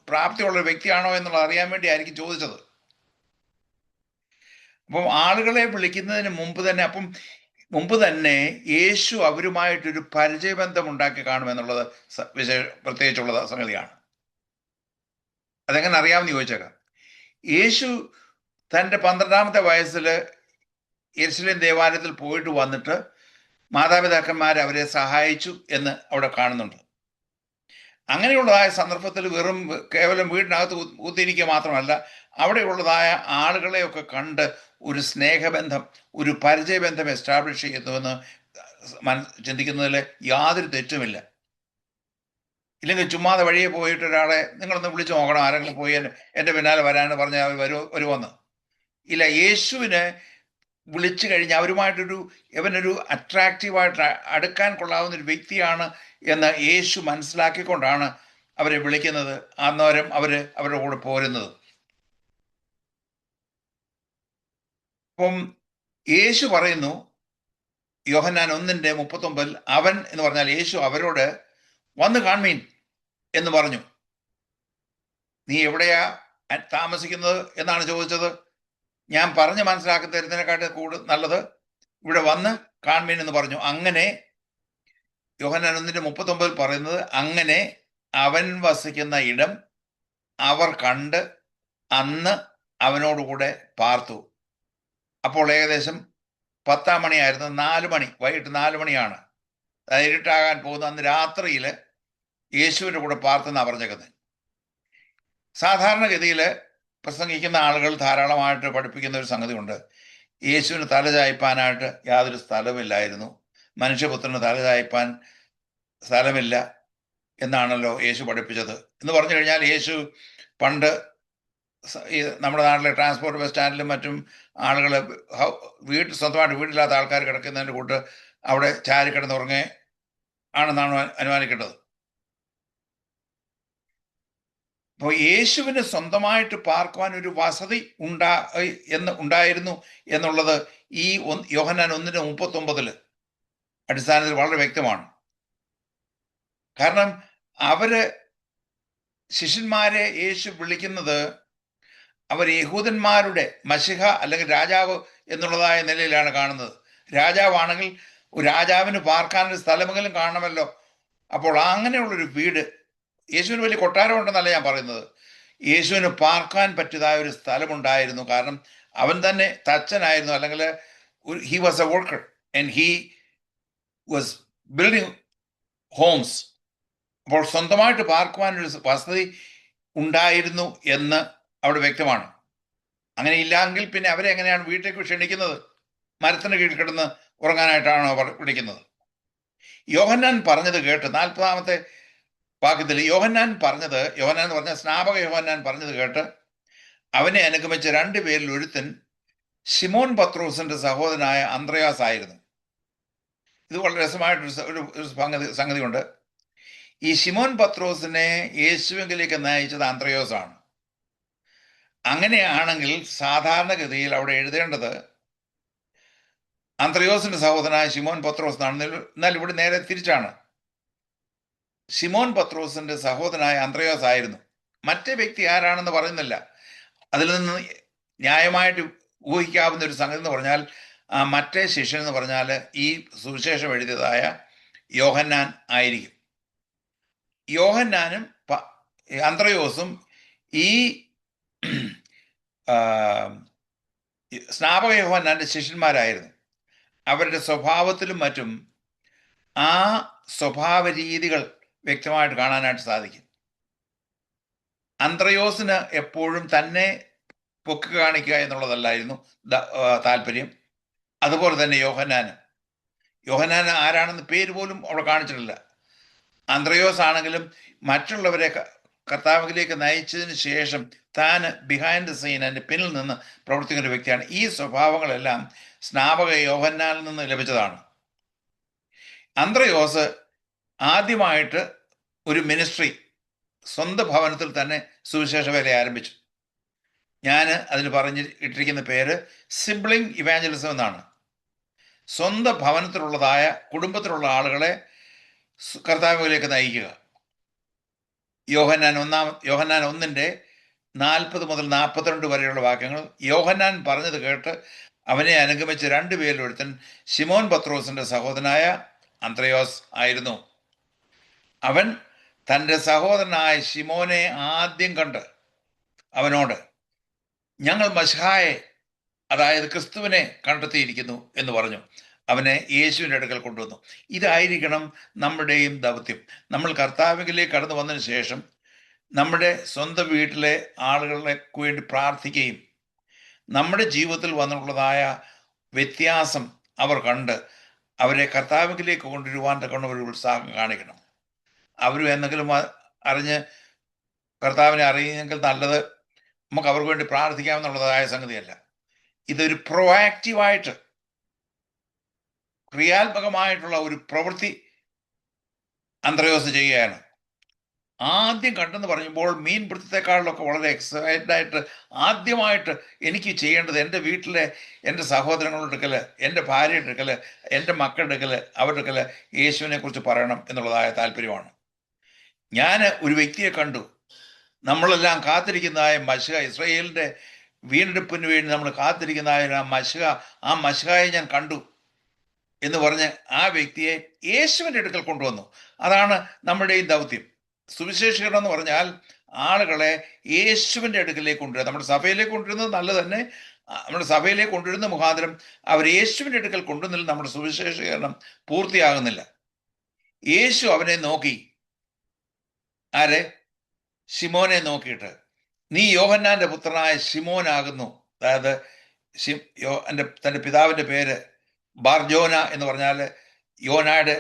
പ്രാപ്തിയുള്ള വ്യക്തിയാണോ എന്നുള്ളത് അറിയാൻ വേണ്ടി ആയിരിക്കും ചോദിച്ചത്. അപ്പം ആളുകളെ വിളിക്കുന്നതിന് മുമ്പ് തന്നെ യേശു അവരുമായിട്ടൊരു പരിചയബന്ധം ഉണ്ടാക്കി കാണുമെന്നുള്ളത് പ്രത്യേകിച്ചുള്ള സംഗതിയാണ്. അതെങ്ങനെ അറിയാമെന്ന് ചോദിച്ചേക്കാം. യേശു തൻ്റെ 12ാമത്തെ വയസ്സിൽ യെരുശലേം ദേവാലയത്തിൽ പോയിട്ട് വന്നിട്ട് മാതാപിതാക്കന്മാർ അവരെ സഹായിച്ചു എന്ന് അവിടെ കാണുന്നുണ്ട്. അങ്ങനെയുള്ളതായ സന്ദർഭത്തിൽ കേവലം വീടിനകത്ത് കുത്തിയിരിക്കുക മാത്രമല്ല, അവിടെയുള്ളതായ ആളുകളെയൊക്കെ കണ്ട് ഒരു സ്നേഹബന്ധം, ഒരു പരിചയബന്ധം എസ്റ്റാബ്ലിഷ് ചെയ്യുന്നുവെന്ന് ചിന്തിക്കുന്നതിൽ യാതൊരു തെറ്റുമില്ല. ഇല്ലെങ്കിൽ ചുമ്മാതെ വഴിയെ പോയിട്ട് ഒരാളെ നിങ്ങളൊന്ന് വിളിച്ചു നോക്കണം, ആരെങ്കിലും പോയി എൻ്റെ പിന്നാലെ വരാൻ പറഞ്ഞാൽ വരുമെന്ന്. ഇല്ല, യേശുവിന് വിളിച്ചു കഴിഞ്ഞ് ഇവനൊരു അട്രാക്റ്റീവായിട്ട് അടുക്കാൻ കൊള്ളാവുന്ന ഒരു വ്യക്തിയാണ് എന്ന് യേശു മനസ്സിലാക്കിക്കൊണ്ടാണ് അവരെ വിളിക്കുന്നത്. അന്നേരം അവരുടെ കൂടെ പോരുന്നത്. അപ്പം യേശു പറയുന്നു യോഹന്നാൻ 1:39, അവൻ എന്ന് പറഞ്ഞാൽ യേശു അവരോട് വന്ന് കാൺമീൻ എന്ന് പറഞ്ഞു. നീ എവിടെയാ താമസിക്കുന്നത് എന്നാണ് ചോദിച്ചത്. ഞാൻ പറഞ്ഞ് മനസ്സിലാക്കി തരുന്നതിനെക്കാട്ട് നല്ലത് ഇവിടെ വന്ന് കാൺമീൻ എന്ന് പറഞ്ഞു. അങ്ങനെ യോഹന്നാൻ 1:39 പറയുന്നത്, അങ്ങനെ അവൻ വസിക്കുന്ന ഇടം അവർ കണ്ട് അന്ന് അവനോടുകൂടെ പാർത്തു. അപ്പോൾ ഏകദേശം 10 മണിയായിരുന്നു. 4 മണി, വൈകിട്ട് 4 മണിയാണ്. അതായത് ഇരുട്ടാകാൻ പോകുന്ന അന്ന് രാത്രിയിൽ യേശുവിൻ്റെ കൂടെ പാർത്തെന്നാണ് പറഞ്ഞേക്കുന്നത്. സാധാരണഗതിയിൽ പ്രസംഗിക്കുന്ന ആളുകൾ ധാരാളമായിട്ട് പഠിപ്പിക്കുന്ന ഒരു സംഗതിയുണ്ട്. യേശുവിന് തലചായ്പാനായിട്ട് യാതൊരു സ്ഥലമില്ലായിരുന്നു, മനുഷ്യപുത്രന് തലചായ്പാൻ സ്ഥലമില്ല എന്നാണല്ലോ യേശു പഠിപ്പിച്ചത്. എന്ന് പറഞ്ഞു കഴിഞ്ഞാൽ യേശു പണ്ട് ഈ നമ്മുടെ നാട്ടിലെ ട്രാൻസ്പോർട്ട് ബസ് സ്റ്റാൻഡിലും മറ്റും ആളുകൾ സ്വന്തമായിട്ട് വീടില്ലാത്ത ആൾക്കാർ കിടക്കുന്നതിൻ്റെ കൂട്ട് അവിടെ ചാരി കിടന്നുറങ്ങേ ആണെന്നാണ് അനുമാനിക്കേണ്ടത്. അപ്പോൾ യേശുവിന് സ്വന്തമായിട്ട് പാർക്കുവാൻ ഒരു വസതി ഉണ്ടായിരുന്നു എന്നുള്ളത് ഈ യോഹന്നാൻ 1:39 അടിസ്ഥാനത്തിൽ വളരെ വ്യക്തമാണ്. കാരണം ശിഷ്യന്മാരെ യേശു വിളിക്കുന്നത് അവർ യഹൂദന്മാരുടെ മശിഹ അല്ലെങ്കിൽ രാജാവ് എന്നുള്ളതായ നിലയിലാണ് കാണുന്നത്. രാജാവാണെങ്കിൽ ഒരു രാജാവിന് പാർക്കാനൊരു സ്ഥലമെങ്കിലും കാണണമല്ലോ. അപ്പോൾ അങ്ങനെയുള്ളൊരു വീട്, യേശുവിന് വലിയ കൊട്ടാരം ഉണ്ടെന്നല്ല ഞാൻ പറയുന്നത്, യേശുവിന് പാർക്കാൻ പറ്റിയതായ ഒരു സ്ഥലമുണ്ടായിരുന്നു. കാരണം അവൻ തന്നെ തച്ചനായിരുന്നു, അല്ലെങ്കിൽ he was a worker and he was building homes. അപ്പോൾ സ്വന്തമായിട്ട് പാർക്കുവാനൊരു വസതി ഉണ്ടായിരുന്നു എന്ന് അവിടെ വ്യക്തമാണ്. അങ്ങനെ ഇല്ലെങ്കിൽ പിന്നെ അവരെ എങ്ങനെയാണ് വീട്ടിലേക്ക് ക്ഷണിക്കുന്നത്? മരത്തിന് കീഴിൽ കിടന്ന് ഉറങ്ങാനായിട്ടാണോ അവർ വിളിക്കുന്നത്? യോഹന്നാൻ പറഞ്ഞത് കേട്ട് 40-ാമത്തെ വാക്യത്തിൽ യോഹന്നാൻ എന്ന് പറഞ്ഞ സ്നാപക യോഹന്നാൻ പറഞ്ഞത് കേട്ട് അവനെ അനുഗമിച്ച 2 പേരിൽ ഒരുത്തൻ ശിമോൻ പത്രോസിന്റെ സഹോദരനായ അന്ത്രയാസ് ആയിരുന്നു. ഇത് വളരെ രസമായിട്ടൊരു സംഗതിയുണ്ട്. ഈ ശിമോൻ പത്രോസിനെ യേശുവിലേക്ക് നയിച്ചത് അന്ത്രയോസാണ്. അങ്ങനെയാണെങ്കിൽ സാധാരണഗതിയിൽ അവിടെ എഴുതേണ്ടത് അന്ത്രയോസിന്റെ സഹോദരനായ ശിമോൻ പത്രോസ് എന്നാണ്. എന്നാൽ ഇവിടെ നേരെ തിരിച്ചാണ്. ശിമോൻ പത്രോസിന്റെ സഹോദരനായ അന്ത്രയോസ് ആയിരുന്നു. മറ്റേ വ്യക്തി ആരാണെന്ന് പറയുന്നില്ല. അതിൽ നിന്ന് ന്യായമായിട്ട് ഊഹിക്കാവുന്ന ഒരു സംഗതി എന്ന് പറഞ്ഞാൽ മറ്റേ ശിഷ്യൻ എന്ന് പറഞ്ഞാൽ ഈ സുവിശേഷം എഴുതിയതായ യോഹന്നാൻ ആയിരിക്കും. യോഹന്നാനും അന്ത്രയോസും ഈ സ്നാപക യോഹന്നാന്റെ ശിഷ്യന്മാരായിരുന്നു. അവരുടെ സ്വഭാവത്തിലും മറ്റും ആ സ്വഭാവ രീതികൾ വ്യക്തമായിട്ട് കാണാനായിട്ട് സാധിക്കും. അന്ത്രയോസിന് എപ്പോഴും തന്നെ പൊക്കി കാണിക്കുക എന്നുള്ളതല്ലായിരുന്നു താല്പര്യം. അതുപോലെ തന്നെ യോഹന്നാൻ ആരാണെന്ന് പേര് പോലും അവിടെ കാണിച്ചിട്ടില്ല. അന്ത്രയോസ് ആണെങ്കിലും മറ്റുള്ളവരെ കർത്താവിലേക്ക് നയിച്ചതിന് ശേഷം താൻ ബിഹൈൻഡ് ദ സീൻ, അതിൻ്റെ പിന്നിൽ നിന്ന് പ്രവർത്തിക്കുന്ന ഒരു വ്യക്തിയാണ്. ഈ സ്വഭാവങ്ങളെല്ലാം സ്നാപക യോഹന്നാനിൽ നിന്ന് ലഭിച്ചതാണ്. അന്ത്രയോസ് ആദ്യമായിട്ട് ഒരു മിനിസ്ട്രി സ്വന്തം ഭവനത്തിൽ തന്നെ സുവിശേഷ വേല ആരംഭിച്ചു. ഞാൻ അതിന് ഇട്ടിരിക്കുന്ന പേര് സിബ്ലിംഗ് ഇവാഞ്ചലിസം എന്നാണ്. സ്വന്തം ഭവനത്തിലുള്ളതായ കുടുംബത്തിലുള്ള ആളുകളെ കർത്താവിലേക്ക് നയിക്കുക. യോഹന്നാൻ 1:40 മുതൽ 42 വരെയുള്ള വാക്യങ്ങൾ. യോഹന്നാൻ പറഞ്ഞത് കേട്ട് അവനെ അനുഗമിച്ച് 2 പേരിൽ ഒരുത്തൻ ശിമോൻ പത്രോസിന്റെ സഹോദരനായ അന്ത്രയോസ് ആയിരുന്നു. അവൻ തൻ്റെ സഹോദരനായ ശിമോനെ ആദ്യം കണ്ട് അവനോട്, ഞങ്ങൾ മശിഹായെ, അതായത് ക്രിസ്തുവിനെ കണ്ടെത്തിയിരിക്കുന്നു എന്ന് പറഞ്ഞു. അവനെ യേശുവിൻ്റെ അടുക്കൽ കൊണ്ടുവന്നു. ഇതായിരിക്കണം നമ്മുടെയും ദൗത്യം. നമ്മൾ കർത്താവിലേക്ക് കടന്നു വന്നതിന് ശേഷം നമ്മുടെ സ്വന്തം വീട്ടിലെ ആളുകൾക്ക് വേണ്ടി പ്രാർത്ഥിക്കുകയും നമ്മുടെ ജീവിതത്തിൽ വന്നിട്ടുള്ളതായ വ്യത്യാസം അവർ കണ്ട് അവരെ കർത്താവിലേക്ക് കൊണ്ടുവരുവാൻ തക്കവണ്ണം ഒരു ഉത്സാഹം കാണിക്കണം. അവരും എന്തെങ്കിലും അറിഞ്ഞ് കർത്താവിനെ അറിയുമെങ്കിൽ നല്ലത്. നമുക്ക് അവർക്ക് വേണ്ടി പ്രാർത്ഥിക്കാമെന്നുള്ളതായ സംഗതിയല്ല. ഇതൊരു പ്രൊആക്റ്റീവായിട്ട് ക്രിയാത്മകമായിട്ടുള്ള ഒരു പ്രവൃത്തി അന്ത്രയോസ് ചെയ്യുകയാണ്. ആദ്യം കണ്ടെന്ന് പറയുമ്പോൾ മീൻപിടുത്തത്തെക്കാളിലൊക്കെ വളരെ എക്സൈറ്റഡ് ആയിട്ട് ആദ്യമായിട്ട് എനിക്ക് ചെയ്യേണ്ടത് എൻ്റെ വീട്ടിലെ എൻ്റെ സഹോദരങ്ങളുടെ അടുക്കൽ, എൻ്റെ ഭാര്യയുടെ അടുക്കൽ, എൻ്റെ മക്കളുടെ അടുക്കൽ, അവരുടെ അടുക്കൽ യേശുവിനെ കുറിച്ച് പറയണം എന്നുള്ളതായ താല്പര്യമാണ്. ഞാൻ ഒരു വ്യക്തിയെ കണ്ടു, നമ്മളെല്ലാം കാത്തിരിക്കുന്നതായ മശിഹ, ഇസ്രായേലിൻ്റെ വീണ്ടെടുപ്പിന് വേണ്ടി നമ്മൾ കാത്തിരിക്കുന്നതായ ആ മശിഹായെ ഞാൻ കണ്ടു എന്ന് പറഞ്ഞ് ആ വ്യക്തിയെ യേശുവിൻ്റെ അടുക്കൽ കൊണ്ടുവന്നു. അതാണ് നമ്മുടെയും ദൗത്യം. സുവിശേഷീകരണം എന്ന് പറഞ്ഞാൽ ആളുകളെ യേശുവിൻ്റെ അടുക്കലേക്ക് കൊണ്ടുവരിക. നമ്മുടെ സഭയിലേക്ക് കൊണ്ടുവരുന്നത് നല്ല തന്നെ, നമ്മുടെ സഭയിലേക്ക് കൊണ്ടുവരുന്ന മുഖാന്തരം അവർ യേശുവിൻ്റെ അടുക്കൽ കൊണ്ടുവന്നില്ല, നമ്മുടെ സുവിശേഷീകരണം പൂർത്തിയാകുന്നില്ല. യേശു അവനെ നോക്കി, ആരെ? ശിമോനെ നോക്കിയിട്ട്, നീ യോഹന്നാന്റെ പുത്രനായ ശിമോനാകുന്നു. അതായത് തൻ്റെ പിതാവിൻ്റെ പേര് ബാർജോന എന്ന് പറഞ്ഞാൽ യോഹന്നാന്റെ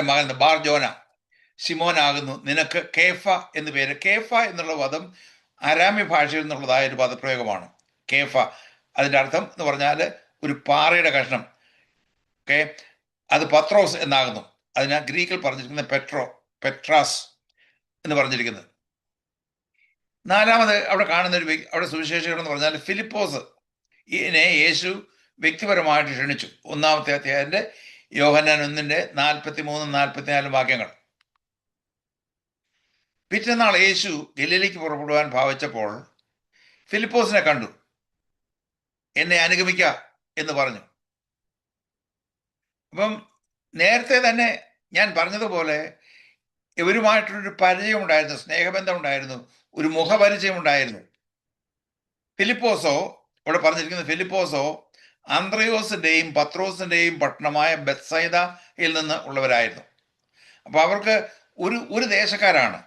മകൻ ബാർജോന. ശിമോനാകുന്നു, നിനക്ക് കേഫ എന്ന് പേര്. കേഫ എന്നുള്ള പദം അരാമ്യ ഭാഷയിൽ നിന്നുള്ളതായ ഒരു പദപ്രയോഗമാണ്. കേഫ അതിൻ്റെ അർത്ഥം എന്ന് പറഞ്ഞാൽ ഒരു പാറയുടെ കഷ്ണം. ഓക്കെ, അത് പത്രോസ് എന്നാകുന്നു. അതിനാ ഗ്രീക്കിൽ പറഞ്ഞിരിക്കുന്നത് പെട്രാസ് എന്ന് പറഞ്ഞിരിക്കുന്നത്. നാലാമത് അവിടെ കാണുന്ന അവിടെ സുവിശേഷകൻ എന്ന് പറഞ്ഞാൽ ഫിലിപ്പോസ്. ഇതിനെ യേശു വ്യക്തിപരമായിട്ട് ക്ഷണിച്ചു. 1-ാമത്തെ അധ്യായത്തിന്റെ യോഹന്നാൻ 1-ന്റെ 43-44 വാക്യങ്ങൾ. പിറ്റന്നാൾ യേശു ഗലീലയ്ക്ക് പുറപ്പെടുവാൻ ഭാവിച്ചപ്പോൾ ഫിലിപ്പോസിനെ കണ്ടു. എന്നെ അനുഗമിക്ക എന്ന് പറഞ്ഞു. അപ്പം നേരത്തെ തന്നെ ഞാൻ പറഞ്ഞതുപോലെ ഇവരുമായിട്ടൊരു പരിചയം ഉണ്ടായിരുന്നു, സ്നേഹബന്ധം ഉണ്ടായിരുന്നു, ഒരു മുഖപരിചയം ഉണ്ടായിരുന്നു. ഫിലിപ്പോസോ, ഇവിടെ പറഞ്ഞിരിക്കുന്നത് ഫിലിപ്പോസോ അന്ത്രയോസിന്റെയും പത്രോസിന്റെയും പട്ടണമായ ബെത്സൈദയിൽ നിന്ന് ഉള്ളവരായിരുന്നു. അപ്പൊ അവർക്ക് ഒരു ദേശക്കാരാണ്.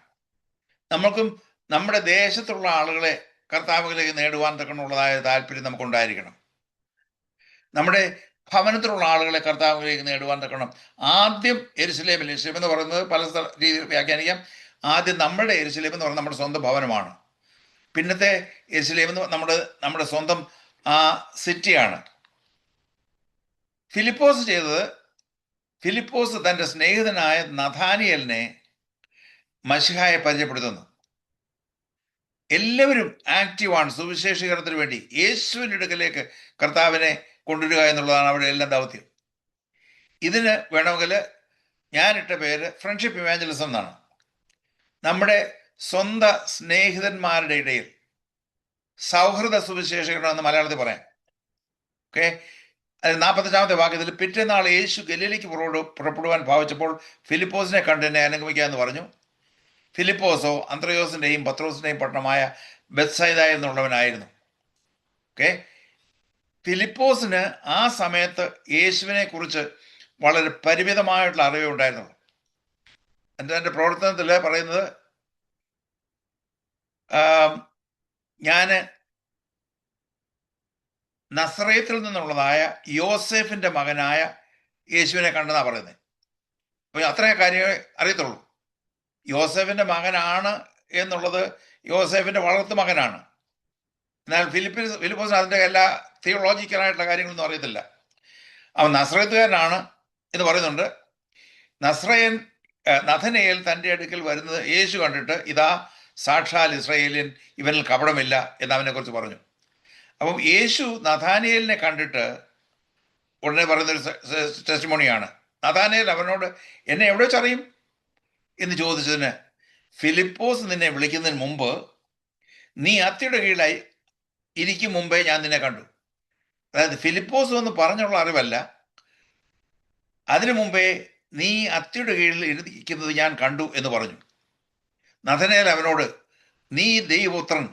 നമ്മൾക്കും നമ്മുടെ ദേശത്തുള്ള ആളുകളെ കർത്താവിലേക്ക് നേടുവാൻ തക്കമുള്ളതായ താല്പര്യം നമുക്കുണ്ടായിരിക്കണം. നമ്മുടെ ഭവനത്തിലുള്ള ആളുകളെ കർത്താവിലേക്ക് നേടുവാൻ തക്കണം. ആദ്യം യെരുശലേമിൽ, യെരുശലേം എന്ന് പറയുന്നത് പല രീതിയിൽ വ്യാഖ്യാനിക്കാം. ആദ്യം നമ്മുടെ യെരുശലേം എന്ന് പറയുന്നത് നമ്മുടെ സ്വന്തം ഭവനമാണ്. പിന്നത്തെ യെരുശലേം എന്ന് നമ്മുടെ സ്വന്തം ആ സിറ്റിയാണ്. ഫിലിപ്പോസ് തൻ്റെ സ്നേഹിതനായ നഥാനിയലിനെ മശിഹായെ പരിചയപ്പെടുത്തുന്നു. എല്ലാവരും ആക്റ്റീവാണ് സുവിശേഷീകരണത്തിന് വേണ്ടി. യേശുവിൻ്റെ അടുക്കലേക്ക് കർത്താവിനെ കൊണ്ടുവരിക എന്നുള്ളതാണ് അവിടെ എല്ലാം ദൗത്യം. ഇതിന് വേണമെങ്കിൽ ഞാനിട്ട പേര് ഫ്രണ്ട്ഷിപ്പ് ഇവാഞ്ചലിസം എന്നാണ്. നമ്മുടെ സ്വന്തം സ്നേഹിതന്മാരുടെ ഇടയിൽ സൗഹൃദ സുവിശേഷീകരണം എന്ന് മലയാളത്തിൽ പറയാം. ഓക്കെ, അതിൽ 45-ാമത്തെ വാക്യത്തിൽ പിറ്റേന്നാൾ യേശു ഗലീലയ്ക്ക് പുറപ്പെടുവാൻ ഭാവിച്ചപ്പോൾ ഫിലിപ്പോസിനെ കണ്ട് എന്നെ അനുഗമിക്കാമെന്ന് പറഞ്ഞു. ഫിലിപ്പോസോ അന്ത്രയോസിന്റെയും പത്രോസിന്റെയും പട്ടണമായ ബെത്സൈദ എന്നുള്ളവനായിരുന്നു. ഓക്കെ, ഫിലിപ്പോസിന് ആ സമയത്ത് യേശുവിനെ കുറിച്ച് വളരെ പരിമിതമായിട്ടുള്ള അറിവേ ഉണ്ടായിരുന്നുള്ളൂ. എൻ്റെ പ്രവർത്തനത്തിൽ പറയുന്നത്, ഞാൻ നസറേത്തിൽ നിന്നുള്ളതായ യോസേഫിന്റെ മകനായ യേശുവിനെ കണ്ടെന്നാ പറയുന്നത്. അപ്പൊ അത്രേ കാര്യമേ അറിയത്തുള്ളൂ. യോസേഫിന്റെ മകനാണ് എന്നുള്ളത് യോസേഫിന്റെ വളർത്തു മകനാണ്. എന്നാൽ ഫിലിപ്പോസിന് അതിൻ്റെ എല്ലാ തിയോളജിക്കലായിട്ടുള്ള കാര്യങ്ങളൊന്നും അറിയത്തില്ല. അവൻ നസ്രയത്തുകാരനാണ് എന്ന് പറയുന്നുണ്ട്. നഥനയേൽ തൻ്റെ അടുക്കൽ വരുന്നത് യേശു കണ്ടിട്ട്, ഇതാ സാക്ഷാൽ ഇസ്രായേലിയൻ, ഇവനിൽ കപടമില്ല എന്ന് അവനെ കുറിച്ച് പറഞ്ഞു. അപ്പം യേശു നഥാനിയേലിനെ കണ്ടിട്ട് ഉടനെ പറയുന്നൊരു ടെസ്റ്റിമോണിയാണ്. നഥാനിയേൽ അവനോട് എന്നെ എവിടെ വെച്ചറിയും എന്ന് ചോദിച്ചതിന്, ഫിലിപ്പോസ് നിന്നെ വിളിക്കുന്നതിന് മുമ്പ്, നീ അത്തിയുടെ കീഴിലായി ഇരിക്കും മുമ്പേ ഞാൻ നിന്നെ കണ്ടു. അതായത് ഫിലിപ്പോസ് എന്ന് പറഞ്ഞുള്ള അറിവല്ല, അതിനു മുമ്പേ നീ അത്തിയുടെ കീഴിൽ ഇരിക്കുന്നത് ഞാൻ കണ്ടു എന്ന് പറഞ്ഞു. നഥനയേൽ അവനോട്, നീ ദൈവപുത്രൻ,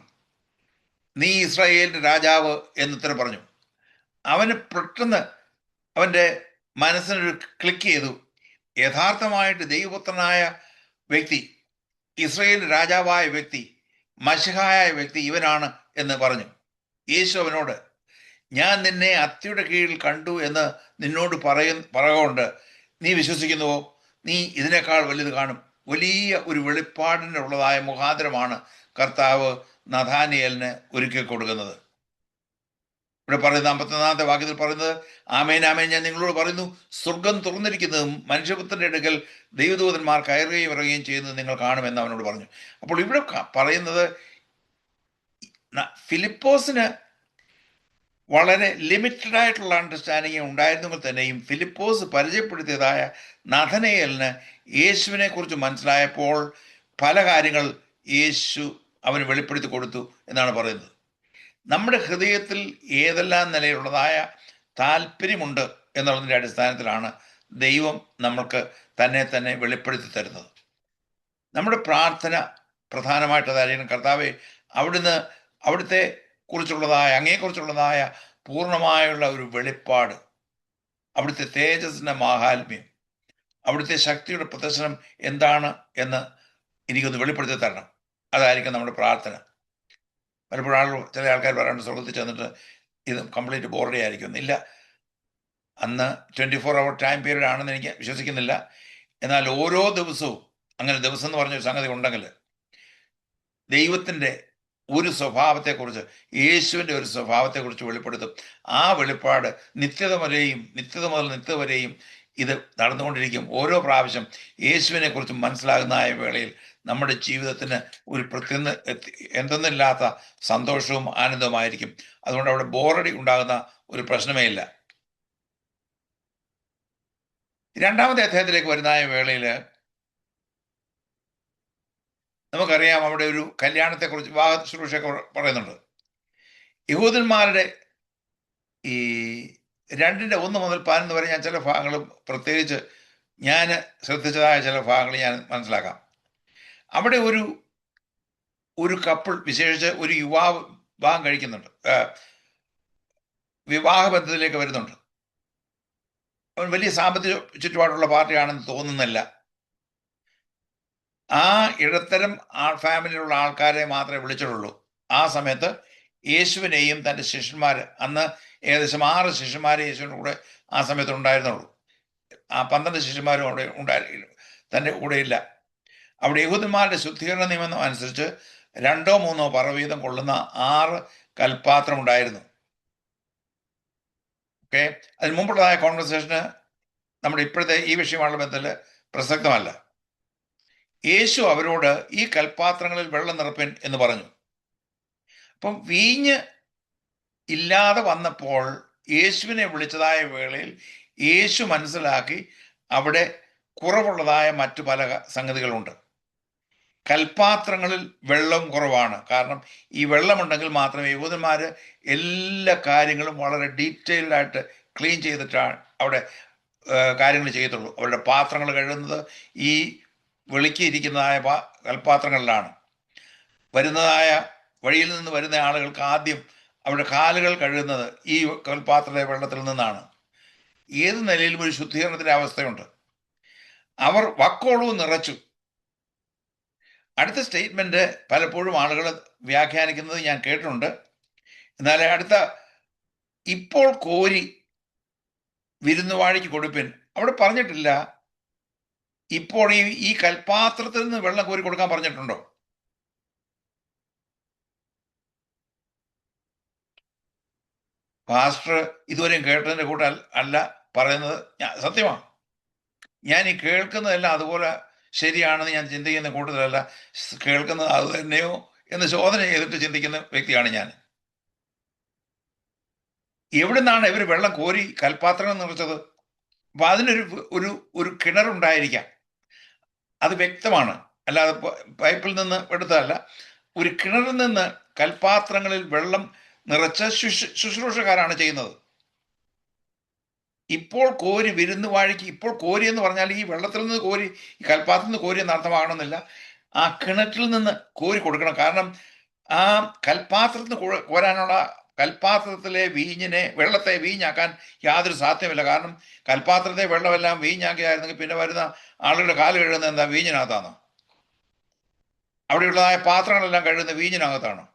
നീ ഇസ്രായേലിന്റെ രാജാവ് എന്നുത്തരം പറഞ്ഞു. അവന് പെട്ടെന്ന് അവൻ്റെ മനസ്സിനൊരു ക്ലിക്ക് ചെയ്തു. യഥാർത്ഥമായിട്ട് ദൈവപുത്രനായ വ്യക്തി, ഇസ്രായേലിന്റെ രാജാവായ വ്യക്തി, മശിഹായായ വ്യക്തി ഇവനാണ് എന്ന് പറഞ്ഞു. യേശു അവനോട്, ഞാൻ നിന്നെ അത്തിയുടെ കീഴിൽ കണ്ടു എന്ന് നിന്നോട് പറയുകൊണ്ട് നീ വിശ്വസിക്കുന്നുവോ? നീ ഇതിനേക്കാൾ വലുത് കാണും. വലിയ ഒരു വെളിപ്പാടിനുള്ളതായ മുഖാന്തരമാണ് കർത്താവ് നഥാനിയേലിന് ഒരുക്കി കൊടുക്കുന്നത്. ഇവിടെ പറയുന്ന 51-ാമത്തെ വാക്യത്തിൽ പറയുന്നത്, ആമേൻ ആമേൻ ഞാൻ നിങ്ങളോട് പറയുന്നു, സ്വർഗം തുറന്നിരിക്കുന്നതും മനുഷ്യപുത്രന്റെ അടുക്കൽ ദൈവദൂതന്മാർ കയറുകയും ഇറങ്ങുകയും ചെയ്യുന്നത് നിങ്ങൾ കാണുമെന്ന് അവനോട് പറഞ്ഞു. അപ്പോൾ ഇവിടെ പറയുന്നത് ഫിലിപ്പോസിന് വളരെ ലിമിറ്റഡ് ആയിട്ടുള്ള അണ്ടർസ്റ്റാൻഡിങ് ഉണ്ടായിരുന്നെങ്കിൽ തന്നെയും ഫിലിപ്പോസ് പരിചയപ്പെടുത്തിയതായ നഥനയേലിന് യേശുവിനെ കുറിച്ച് മനസ്സിലായപ്പോൾ പല കാര്യങ്ങൾ യേശു അവന് വെളിപ്പെടുത്തി കൊടുത്തു എന്നാണ് പറയുന്നത്. നമ്മുടെ ഹൃദയത്തിൽ ഏതെല്ലാം നിലയിലുള്ളതായ താല്പര്യമുണ്ട് എന്നുള്ളതിൻ്റെ അടിസ്ഥാനത്തിലാണ് ദൈവം നമ്മൾക്ക് തന്നെ വെളിപ്പെടുത്തി തരുന്നത്. നമ്മുടെ പ്രാർത്ഥന പ്രധാനമായിട്ടതായിരിക്കണം, കർത്താവെ അവിടുത്തെ കുറിച്ചുള്ളതായ അങ്ങയെക്കുറിച്ചുള്ളതായ പൂർണ്ണമായുള്ള ഒരു വെളിപ്പാട്, അവിടുത്തെ തേജസ്സിൻ്റെ മാഹാത്മ്യം, അവിടുത്തെ ശക്തിയുടെ പ്രദർശനം എന്താണ് എന്ന് എനിക്കൊന്ന് വെളിപ്പെടുത്തി തരണം. അതായിരിക്കും നമ്മുടെ പ്രാർത്ഥന. പലപ്പോഴും ചില ആൾക്കാർ പറയാണ്ട് സ്വർഗത്തിൽ ചെന്നിട്ട് ഇത് കംപ്ലീറ്റ് ബോർഡേ ആയിരിക്കും. ഇല്ല, അന്ന് 24 hour ടൈം പീരീഡ് ആണെന്ന് എനിക്ക് വിശ്വസിക്കുന്നില്ല. എന്നാൽ ഓരോ ദിവസവും അങ്ങനെ ദിവസം എന്ന് പറഞ്ഞൊരു സംഗതി ഉണ്ടെങ്കിൽ ദൈവത്തിൻ്റെ ഒരു സ്വഭാവത്തെക്കുറിച്ച്, യേശുവിൻ്റെ ഒരു സ്വഭാവത്തെക്കുറിച്ച് വെളിപ്പെടുത്തും. ആ വെളിപ്പാട് നിത്യത മുതൽ നിത്യത വരെയും ഇത് നടന്നുകൊണ്ടിരിക്കും. ഓരോ പ്രാവശ്യം യേശുവിനെ കുറിച്ച് മനസ്സിലാകുന്ന വേളയിൽ നമ്മുടെ ജീവിതത്തിന് ഒരു എന്തെന്നില്ലാത്ത സന്തോഷവും ആനന്ദവുമായിരിക്കും. അതുകൊണ്ട് അവിടെ ബോറടി ഉണ്ടാകുന്ന ഒരു പ്രശ്നമേ ഇല്ല. 2-ാമത്തെ അധ്യായത്തിലേക്ക് വരുന്ന വേളയിൽ നമുക്കറിയാം, അവിടെ ഒരു കല്യാണത്തെക്കുറിച്ച്, വിവാഹ ശുശ്രൂഷയൊക്കെ പറയുന്നുണ്ട്. യഹൂദന്മാരുടെ ഈ 2:1 മുതൽ 11 വരെ ഞാൻ ചില ഭാഗങ്ങൾ പ്രത്യേകിച്ച് ഞാൻ ശ്രദ്ധിച്ചതായ ചില ഭാഗങ്ങൾ ഞാൻ മനസ്സിലാക്കാം. അവിടെ ഒരു കപ്പിൾ, വിശേഷിച്ച് ഒരു യുവാവ് വിവാഹം കഴിക്കുന്നുണ്ട്, വിവാഹബന്ധത്തിലേക്ക് വരുന്നുണ്ട്. അവൻ വലിയ സാമ്പത്തിക ചുറ്റുപാടുള്ള പാർട്ടിയാണെന്ന് തോന്നുന്നില്ല. ആ ഇടത്തരം ഫാമിലിയിലുള്ള ആൾക്കാരെ മാത്രമേ വിളിച്ചിട്ടുള്ളൂ. ആ സമയത്ത് യേശുവിനെയും തൻ്റെ ശിഷ്യന്മാർ, അന്ന് ഏകദേശം 6 ശിഷ്യന്മാർ യേശുവിൻ്റെ കൂടെ ആ സമയത്ത് ഉണ്ടായിരുന്നുള്ളൂ. ആ 12 ശിഷ്യന്മാരും അവിടെ തൻ്റെ കൂടെ ഇല്ല. അവിടെ യഹൂദന്മാരുടെ ശുദ്ധീകരണ നിയമം അനുസരിച്ച് 2 or 3 പറ വീതം കൊള്ളുന്ന 6 കൽപ്പാത്രം ഉണ്ടായിരുന്നു. ഓക്കെ, അതിന് മുമ്പുള്ളതായ കോൺവെർസേഷന് നമ്മുടെ ഇപ്പോഴത്തെ ഈ വിഷയമായുള്ള ബന്ധത്തിൽ പ്രസക്തമല്ല. യേശു അവരോട് ഈ കൽപ്പാത്രങ്ങളിൽ വെള്ളം നിറപ്പൻ എന്ന് പറഞ്ഞു. അപ്പം വീഞ്ഞ് ഇല്ലാതെ വന്നപ്പോൾ യേശുവിനെ വിളിച്ചതായ വേളയിൽ യേശു മനസ്സിലാക്കി അവിടെ കുറവുള്ളതായ മറ്റു പല സംഗതികളുണ്ട്. കൽപ്പാത്രങ്ങളിൽ വെള്ളം കുറവാണ്. കാരണം ഈ വെള്ളമുണ്ടെങ്കിൽ മാത്രമേ യഹൂദന്മാർ എല്ലാ കാര്യങ്ങളും വളരെ ഡീറ്റെയിൽഡ് ആയിട്ട് ക്ലീൻ ചെയ്തിട്ടാണ് അവിടെ കാര്യങ്ങൾ ചെയ്യത്തുള്ളൂ. അവരുടെ പാത്രങ്ങൾ കഴുകുന്നത് ഈ വെളിക്കിയിരിക്കുന്നതായ കൽപ്പാത്രങ്ങളിലാണ്. വഴിയിൽ നിന്ന് വരുന്ന ആളുകൾക്ക് ആദ്യം അവരുടെ കാലുകൾ കഴുകുന്നത് ഈ കൽപ്പാത്രത്തിലെ വെള്ളത്തിൽ നിന്നാണ്. ഏത് നിലയിലും ഒരു ശുദ്ധീകരണത്തിൻ്റെ അവസ്ഥയുണ്ട്. അവർ വക്കോളവും നിറച്ചു. അടുത്ത സ്റ്റേറ്റ്മെന്റ് പലപ്പോഴും ആളുകൾ വ്യാഖ്യാനിക്കുന്നത് ഞാൻ കേട്ടിട്ടുണ്ട്. എന്നാൽ ഇപ്പോൾ കോരി വിരുന്നുവാഴിക്ക് കൊടുപ്പിൻ, അവിടെ പറഞ്ഞിട്ടില്ല ഇപ്പോൾ ഈ കൽപ്പാത്രത്തിൽ നിന്ന് വെള്ളം കോരി കൊടുക്കാൻ പറഞ്ഞിട്ടുണ്ടോ? പാസ്റ്റർ ഇതുവരെയും കേട്ടതിൻ്റെ കൂട്ടം അല്ല പറയുന്നത്, സത്യമാണ്. ഞാൻ ഈ കേൾക്കുന്നതെല്ലാം അതുപോലെ ശരിയാണെന്ന് ഞാൻ ചിന്തിക്കുന്ന കൂട്ടത്തിലല്ല, കേൾക്കുന്നത് അത് തന്നെയോ എന്ന് ശോധന ചെയ്തിട്ട് ചിന്തിക്കുന്ന വ്യക്തിയാണ് ഞാൻ. എവിടെ നിന്നാണ് ഇവർ വെള്ളം കോരി കൽപ്പാത്രങ്ങൾ നിറച്ചത്? അപ്പൊ അതിനൊരു ഒരു കിണറുണ്ടായിരിക്കാം, അത് വ്യക്തമാണ്. അല്ലാതെ പൈപ്പിൽ നിന്ന് എടുത്തതല്ല. ഒരു കിണറിൽ നിന്ന് കൽപ്പാത്രങ്ങളിൽ വെള്ളം നിറച്ച ശുശ്രൂഷക്കാരാണ് ചെയ്യുന്നത്. ഇപ്പോൾ കോരി വിരുന്നുവാഴിക്ക്, ഇപ്പോൾ കോരി എന്ന് പറഞ്ഞാൽ ഈ വെള്ളത്തിൽ നിന്ന് കോരി, ഈ കൽപ്പാത്രത്തിൽ നിന്ന് കോരി എന്ന് അർത്ഥമാകണമെന്നില്ല. ആ കിണറ്റിൽ നിന്ന് കോരി കൊടുക്കണം. കാരണം ആ കൽപ്പാത്രത്തിന് കോരാനുള്ള, കൽപ്പാത്രത്തിലെ വെള്ളത്തെ വീഞ്ഞാക്കാൻ യാതൊരു സാധ്യമല്ല. കാരണം കൽപ്പാത്രത്തെ വെള്ളമെല്ലാം വീഞ്ഞാക്കിയായിരുന്നെങ്കിൽ പിന്നെ വരുന്ന ആളുകളുടെ കാല് കഴുകുന്നത് എന്താ? വീഞ്ഞിനകത്താണോ? അവിടെയുള്ളതായ പാത്രങ്ങളെല്ലാം കഴുകുന്ന വീഞ്ഞിനകത്താണോ?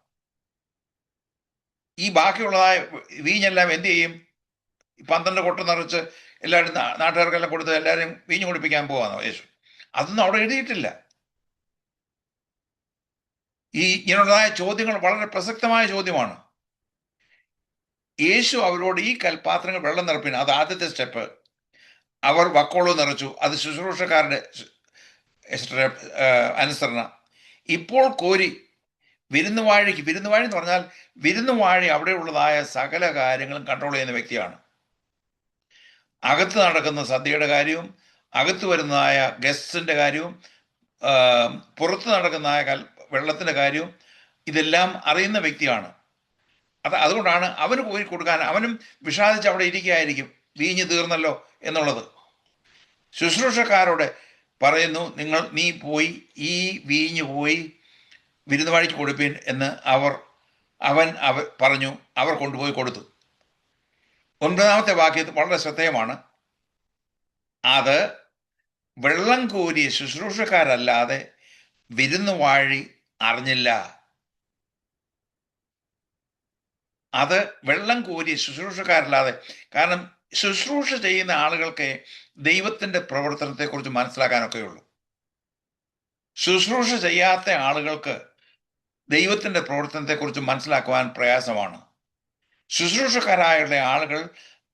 ഈ ബാക്കിയുള്ളതായ വീഞ്ഞെല്ലാം എന്ത് ചെയ്യും? 12 കൊട്ട നിറച്ച് എല്ലാവരും നാട്ടുകാർക്കെല്ലാം കൊടുത്ത് എല്ലാവരും വീഞ്ഞു കുടിപ്പിക്കാൻ പോവാന്നോ യേശു? അതൊന്നും അവിടെ എഴുതിയിട്ടില്ല. ഇങ്ങനെയുള്ളതായ ചോദ്യങ്ങൾ വളരെ പ്രസക്തമായ ചോദ്യമാണ്. യേശു അവരോട് ഈ കൽപാത്രങ്ങൾ വെള്ളം നിറപ്പിന്, അത് ആദ്യത്തെ സ്റ്റെപ്പ്. അവർ വക്കോളു നിറച്ചു. അത് ശുശ്രൂഷക്കാരുടെ അനുസരണ. ഇപ്പോൾ കോരി വിരുന്നുവാഴി എന്ന് പറഞ്ഞാൽ വിരുന്നുവാഴി അവിടെയുള്ളതായ സകല കാര്യങ്ങളും കൺട്രോൾ ചെയ്യുന്ന വ്യക്തിയാണ്. അകത്ത് നടക്കുന്ന സദ്യയുടെ കാര്യവും അകത്ത് വരുന്നതായ ഗസ്റ്റിന്റെ കാര്യവും പുറത്ത് നടക്കുന്നതായ വെള്ളത്തിന്റെ കാര്യവും ഇതെല്ലാം അറിയുന്ന വ്യക്തിയാണ്. അതുകൊണ്ടാണ് അവന് പോയി കൊടുക്കാൻ, അവനും വിഷാദിച്ച് അവിടെ ഇരിക്കുകയായിരിക്കും, വീഞ്ഞ് തീർന്നല്ലോ എന്നുള്ളത്. ശുശ്രൂഷക്കാരോട് പറയുന്നു, നീ പോയി ഈ വീഞ്ഞ് പോയി വിരുന്നുവാഴിക്ക് കൊടുപ്പീൻ എന്ന് അവൻ പറഞ്ഞു. അവർ കൊണ്ടുപോയി കൊടുത്തു. 9-ാമത്തെ വാക്യത്തിൽ വളരെ ശ്രദ്ധേയമാണ്. അത് വെള്ളം കോരിയ ശുശ്രൂഷക്കാരല്ലാതെ വിരുന്നുവാഴി അറിഞ്ഞില്ല. അത് വെള്ളം കോരിയ ശുശ്രൂഷക്കാരല്ലാതെ, കാരണം ശുശ്രൂഷ ചെയ്യുന്ന ആളുകൾക്ക് ദൈവത്തിന്റെ പ്രവർത്തനത്തെക്കുറിച്ച് മനസ്സിലാക്കാനൊക്കെ ഉള്ളൂ. ശുശ്രൂഷ ചെയ്യാത്ത ആളുകൾക്ക് ദൈവത്തിന്റെ പ്രവർത്തനത്തെക്കുറിച്ച് മനസ്സിലാക്കുവാൻ പ്രയാസമാണ്. ശുശ്രൂഷക്കാരായുള്ള ആളുകൾ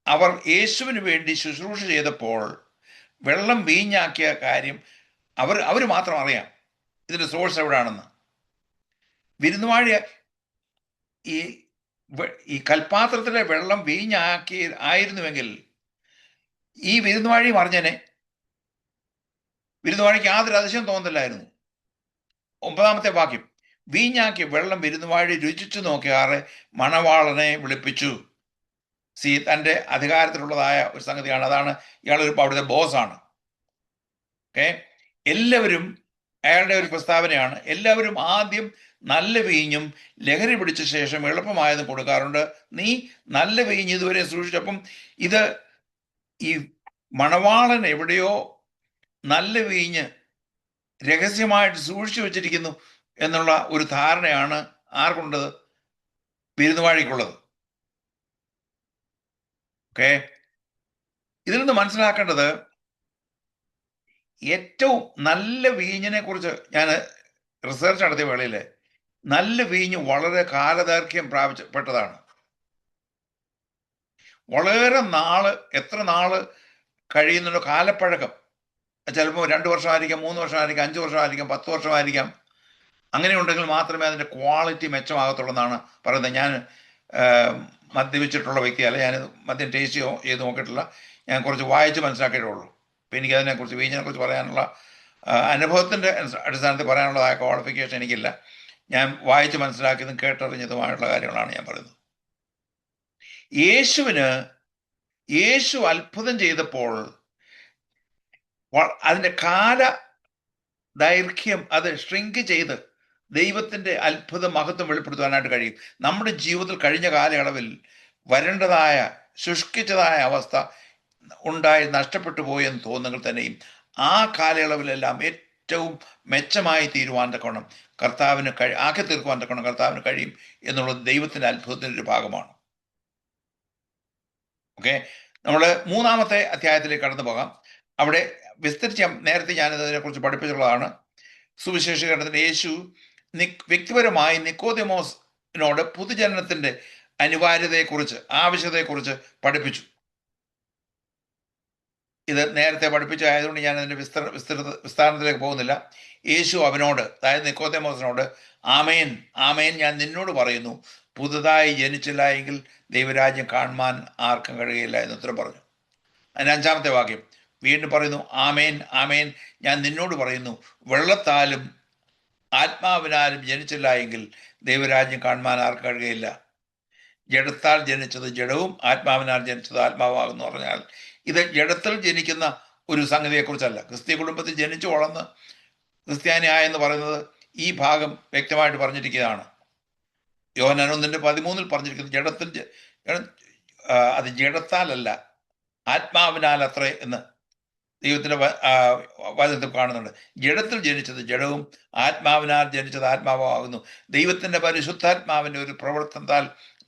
അവർ യേശുവിന് വേണ്ടി ശുശ്രൂഷ ചെയ്തപ്പോൾ വെള്ളം വീഞ്ഞാക്കിയ കാര്യം അവർ മാത്രം അറിയാം, ഇതിന്റെ സോഴ്സ് എവിടെയാണെന്ന്. വിരുന്നുവാഴി ഈ കൽപാത്രത്തിലെ വെള്ളം വീഞ്ഞാക്കി ആയിരുന്നുവെങ്കിൽ ഈ വിരുന്നുവാഴിയും അറിഞ്ഞനെ. വിരുന്നുവാഴിക്ക് യാതൊരു അതിശയം തോന്നുന്നില്ലായിരുന്നു. 9-ാമത്തെ വാക്യം, വീഞ്ഞാക്കിയ വെള്ളം വിരുന്നുവാഴി രുചിച്ചു നോക്കിയാറെ മണവാളനെ വിളിപ്പിച്ചു. തൻ്റെ അധികാരത്തിലുള്ളതായ ഒരു സംഗതിയാണ്. അതാണ് ഇയാളൊരു അവിടുത്തെ ബോസാണ്. എല്ലാവരും അയാളുടെ ഒരു പ്രസ്താവനയാണ്. എല്ലാവരും ആദ്യം നല്ല വീഞ്ഞും ലഹരി പിടിച്ച ശേഷം എളുപ്പമായതും കൊടുക്കാറുണ്ട്. നീ നല്ല വീഞ്ഞ് ഇതുവരെ സൂക്ഷിച്ചപ്പം ഇത് ഈ മണവാളൻ എവിടെയോ നല്ല വീഞ്ഞ് രഹസ്യമായിട്ട് സൂക്ഷിച്ചു വെച്ചിരിക്കുന്നു എന്നുള്ള ഒരു ധാരണയാണ് ആർക്കുള്ളത്? വിരുന്നുവാഴിക്കുള്ളത്. ഇതിൽ നിന്ന് മനസ്സിലാക്കേണ്ടത്, ഏറ്റവും നല്ല വീഞ്ഞിനെ കുറിച്ച് ഞാൻ റിസർച്ച് നടത്തിയ വേളയിൽ നല്ല വീഞ്ഞ് വളരെ കാലദൈർഘ്യം പ്രാപിച്ചപ്പെട്ടതാണ്. വളരെ എത്ര നാള് കഴിയുന്നുണ്ടോ കാലപ്പഴക്കം. ചിലപ്പോൾ 2 വർഷമായിരിക്കാം, 3 വർഷമായിരിക്കാം, 5 വർഷമായിരിക്കാം, 10 വർഷമായിരിക്കാം. അങ്ങനെ ഉണ്ടെങ്കിൽ മാത്രമേ അതിൻ്റെ ക്വാളിറ്റി മെച്ചമാകത്തുള്ളൂ എന്നാണ് പറയുന്നത്. ഞാൻ മദ്യപിച്ചിട്ടുള്ള വ്യക്തിയല്ല, ഞാൻ മദ്യം ടേസ്റ്റ് ചെയ്ത് നോക്കിയിട്ടില്ല. ഞാൻ കുറച്ച് വായിച്ച് മനസ്സിലാക്കിയിട്ടുള്ളൂ. അപ്പോൾ എനിക്കതിനെക്കുറിച്ച് വീഞ്ഞിനെക്കുറിച്ച് പറയാനുള്ള അനുഭവത്തിൻ്റെ അടിസ്ഥാനത്തിൽ പറയാനുള്ളതായ ക്വാളിഫിക്കേഷൻ എനിക്കില്ല. ഞാൻ വായിച്ച് മനസ്സിലാക്കിയതും കേട്ടറിഞ്ഞതുമായിട്ടുള്ള കാര്യങ്ങളാണ് ഞാൻ പറയുന്നത്. യേശു അത്ഭുതം ചെയ്തപ്പോൾ അതിൻ്റെ ദൈർഘ്യം അത് ഷ്രിങ്ക് ചെയ്ത് ദൈവത്തിൻ്റെ അത്ഭുത മഹത്വം വെളിപ്പെടുത്തുവാനായിട്ട് കഴിയും. നമ്മുടെ ജീവിതത്തിൽ കഴിഞ്ഞ കാലയളവിൽ വരേണ്ടതായ ശുഷ്കിച്ചതായ അവസ്ഥ ഉണ്ടായി നഷ്ടപ്പെട്ടു പോയെന്ന് തോന്നുന്നെങ്കിൽ തന്നെയും ആ കാലയളവിലെല്ലാം ഏറ്റവും മെച്ചമായി തീരുവാൻ തക്കവണ്ണം കർത്താവിന് ആക്കി തീർക്കുവാൻ തക്കവണ്ണം കർത്താവിന് കഴിയും എന്നുള്ളത് ദൈവത്തിൻ്റെ അത്ഭുതത്തിൻ്റെ ഒരു ഭാഗമാണ്. നമ്മൾ 3-ാമത്തെ അധ്യായത്തിലേക്ക് കടന്നു പോകാം. അവിടെ വിസ്തരിച്ച നേരത്തെ ഞാനിതിനെക്കുറിച്ച് പഠിപ്പിച്ചിട്ടുള്ളതാണ്. സുവിശേഷീകരണത്തിന് യേശു വ്യക്തിപരമായി നിക്കോദെമോസിനോട് പുതുജനനത്തിന്റെ അനിവാര്യതയെക്കുറിച്ച്, ആവശ്യതയെക്കുറിച്ച് പഠിപ്പിച്ചു. ഇത് നേരത്തെ പഠിപ്പിച്ചതായതുകൊണ്ട് ഞാൻ അതിൻ്റെ വിസ്താരണത്തിലേക്ക് പോകുന്നില്ല. യേശു അവനോട്, അതായത് നിക്കോദെമോസിനോട്, ആമേൻ ആമേൻ ഞാൻ നിന്നോട് പറയുന്നു, പുതുതായി ജനിച്ചില്ല എങ്കിൽ ദൈവരാജ്യം കാണുവാൻ ആർക്കും കഴിയില്ല എന്ന് ഉത്തരം പറഞ്ഞു. അതിന് 5-ാമത്തെ വാക്യം വീണ്ടും പറയുന്നു, ആമേൻ ആമേൻ ഞാൻ നിന്നോട് പറയുന്നു, വെള്ളത്താലും ആത്മാവിനാലും ജനിച്ചില്ല എങ്കിൽ ദൈവരാജ്യം കാണുവാൻ ആർക്കും കഴിയുകയില്ല. ജഡത്താൽ ജനിച്ചത് ജഡവും ആത്മാവിനാൽ ജനിച്ചത് ആത്മാവാകുന്നു പറഞ്ഞാൽ ഇത് ജഡത്തിൽ ജനിക്കുന്ന ഒരു സംഗതിയെക്കുറിച്ചല്ല. ക്രിസ്ത്യ കുടുംബത്തിൽ ജനിച്ചു വളർന്ന് ക്രിസ്ത്യാനിയായെന്ന് പറയുന്നത് ഈ ഭാഗം വ്യക്തമായിട്ട് പറഞ്ഞിരിക്കുന്നതാണ്. യോഹന്നാൻ 1:13 പറഞ്ഞിരിക്കുന്നത് ജഡത്തിൽ അത് ജഡത്താലല്ല ആത്മാവിനാൽ അത്രേ എന്ന് ദൈവത്തിൻ്റെ വചനത്തിൽ കാണുന്നുണ്ട്. ജഡത്തിൽ ജനിച്ചത് ജഡവും ആത്മാവിനാൽ ജനിച്ചത് ആത്മാവാകുന്നു. ദൈവത്തിൻ്റെ പരിശുദ്ധാത്മാവിൻ്റെ ഒരു പ്രവർത്തനത്താൽ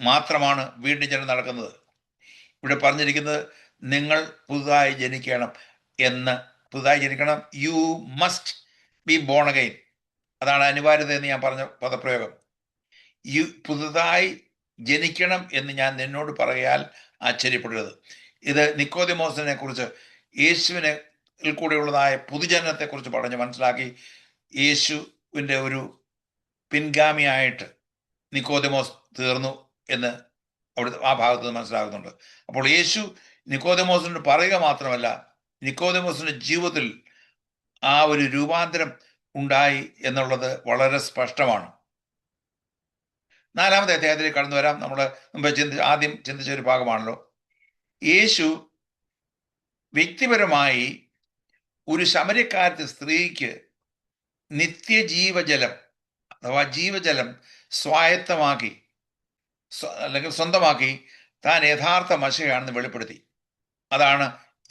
മാത്രമാണ് വീണ്ടും ജനം നടക്കുന്നത്. ഇവിടെ പറഞ്ഞിരിക്കുന്നത് നിങ്ങൾ പുതുതായി ജനിക്കണം എന്ന്. പുതുതായി ജനിക്കണം, you must be born again. അതാണ് അനിവാര്യത എന്ന് ഞാൻ പറഞ്ഞ പദപ്രയോഗം. ഈ പുതുതായി ജനിക്കണം എന്ന് ഞാൻ നിന്നോട് പറയാൽ ആശ്ചര്യപ്പെടരുത്. ഇത് നിക്കോദിമോസിനെ കുറിച്ച്, യേശുവിനെ കൂടെയുള്ളതായ പുതുജനനത്തെക്കുറിച്ച് പറഞ്ഞ് മനസ്സിലാക്കി യേശുവിൻ്റെ ഒരു പിൻഗാമിയായിട്ട് നിക്കോദിമോസ് തീർന്നു എന്ന് അവിടെ ആ ഭാഗത്ത് നിന്ന് മനസ്സിലാകുന്നുണ്ട്. അപ്പോൾ യേശു നിക്കോദിമോസിനോട് പറയുക മാത്രമല്ല, നിക്കോദിമോസിന്റെ ജീവിതത്തിൽ ആ ഒരു രൂപാന്തരം ഉണ്ടായി എന്നുള്ളത് വളരെ സ്പഷ്ടമാണ്. 4-ാമത്തെ അധ്യായത്തിലേക്ക് കടന്നു വരാം. നമ്മൾ മുമ്പ് ആദ്യം ചിന്തിച്ച ഒരു ഭാഗമാണല്ലോ. യേശു വ്യക്തിപരമായി ഒരു ശമര്യക്കാരത്തെ സ്ത്രീക്ക് നിത്യജീവജലം അഥവാ ജീവജലം സ്വായത്തമാക്കി അല്ലെങ്കിൽ സ്വന്തമാക്കി താൻ യഥാർത്ഥ മശയാണെന്ന് വെളിപ്പെടുത്തി. അതാണ്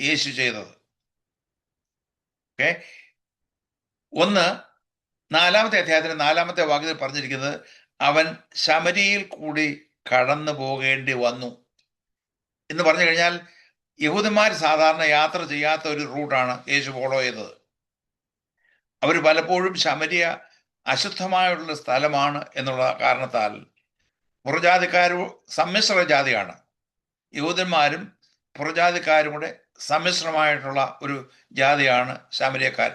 യേശു ചെയ്തത്. ഓക്കെ, 4-ാമത്തെ അധ്യായത്തിന് 4-ാമത്തെ വാക്യത്തിൽ പറഞ്ഞിരിക്കുന്നത് അവൻ ശമരിയിൽ കൂടി കടന്നു പോകേണ്ടി വന്നു എന്ന് പറഞ്ഞു കഴിഞ്ഞാൽ, യഹൂദന്മാർ സാധാരണ യാത്ര ചെയ്യാത്ത ഒരു റൂട്ടാണ് യേശു ഫോളോ ചെയ്തത്. അവർ പലപ്പോഴും ശമരിയ അശുദ്ധമായുള്ള സ്ഥലമാണ് എന്നുള്ള കാരണത്താൽ പുറജാതിക്കാരും സമ്മിശ്ര ജാതിയാണ്. യഹൂദന്മാരും പുറജാതിക്കാരും കൂടെ സമ്മിശ്രമായിട്ടുള്ള ഒരു ജാതിയാണ് ശമരിയക്കാർ.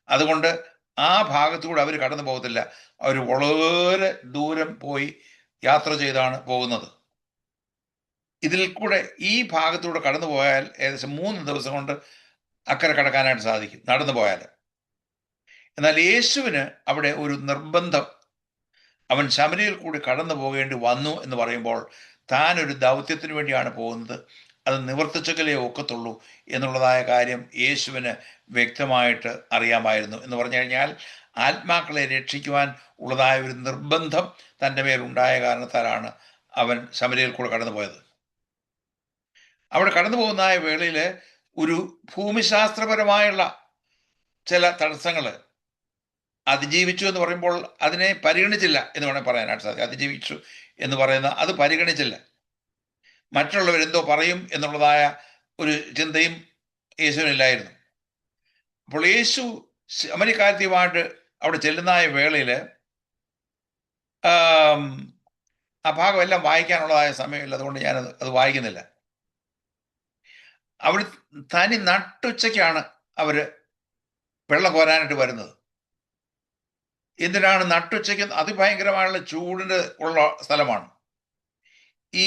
അതുകൊണ്ട് ആ ഭാഗത്തുകൂടെ അവർ കടന്നു പോകത്തില്ല. അവർ വളരെ ദൂരം പോയി യാത്ര ചെയ്താണ് പോകുന്നത്. ഇതിൽ കൂടെ ഈ ഭാഗത്തൂടെ കടന്നു പോയാൽ ഏകദേശം 3 ദിവസം കൊണ്ട് അക്കരെ കടക്കാനായിട്ട് സാധിക്കും, നടന്നു പോയാൽ. എന്നാൽ യേശുവിന് അവിടെ ഒരു നിർബന്ധം, അവൻ ശമരിയിൽ കൂടി കടന്നു പോകേണ്ടി വന്നു എന്ന് പറയുമ്പോൾ താൻ ഒരു ദൗത്യത്തിന് വേണ്ടിയാണ് പോകുന്നത്, അത് നിവർത്തിച്ചെങ്കിലേ ഒക്കത്തുള്ളൂ എന്നുള്ളതായ കാര്യം യേശുവിന് വ്യക്തമായിട്ട് അറിയാമായിരുന്നു. എന്ന് പറഞ്ഞു കഴിഞ്ഞാൽ ആത്മാക്കളെ രക്ഷിക്കുവാൻ ഉള്ളതായ ഒരു നിർബന്ധം തൻ്റെ മേലുണ്ടായ കാരണത്താലാണ് അവൻ ശമരിയിൽ കൂടെ കടന്നു പോയത്. അവിടെ കടന്നു പോകുന്നതായ വേളയിൽ ഒരു ഭൂമിശാസ്ത്രപരമായുള്ള ചില തടസ്സങ്ങൾ അതിജീവിച്ചു എന്ന് പറയുമ്പോൾ അതിനെ പരിഗണിച്ചില്ല എന്ന് വേണമെങ്കിൽ പറയാനായിട്ട് സാധിക്കും. അതിജീവിച്ചു എന്ന് പറയുന്ന അത് പരിഗണിച്ചില്ല. മറ്റുള്ളവരെന്തോ പറയും എന്നുള്ളതായ ഒരു ചിന്തയും യേശുവിനില്ലായിരുന്നു. അപ്പോൾ യേശു ശമരിക്കാരത്തിയുമായിട്ട് അവിടെ ചെല്ലുന്നതായ വേളയിൽ ആ ഭാഗം എല്ലാം വായിക്കാനുള്ളതായ സമയമില്ല, അതുകൊണ്ട് ഞാനത് വായിക്കുന്നില്ല. അവിടെ തനി നട്ടുച്ചയ്ക്കാണ് അവര് വെള്ളം കോരാനായിട്ട് വരുന്നത്. എന്തിനാണ് നട്ടുച്ചയ്ക്ക്? അതിഭയങ്കരമായുള്ള ചൂടിൻ്റെ ഉള്ള സ്ഥലമാണ്. ഈ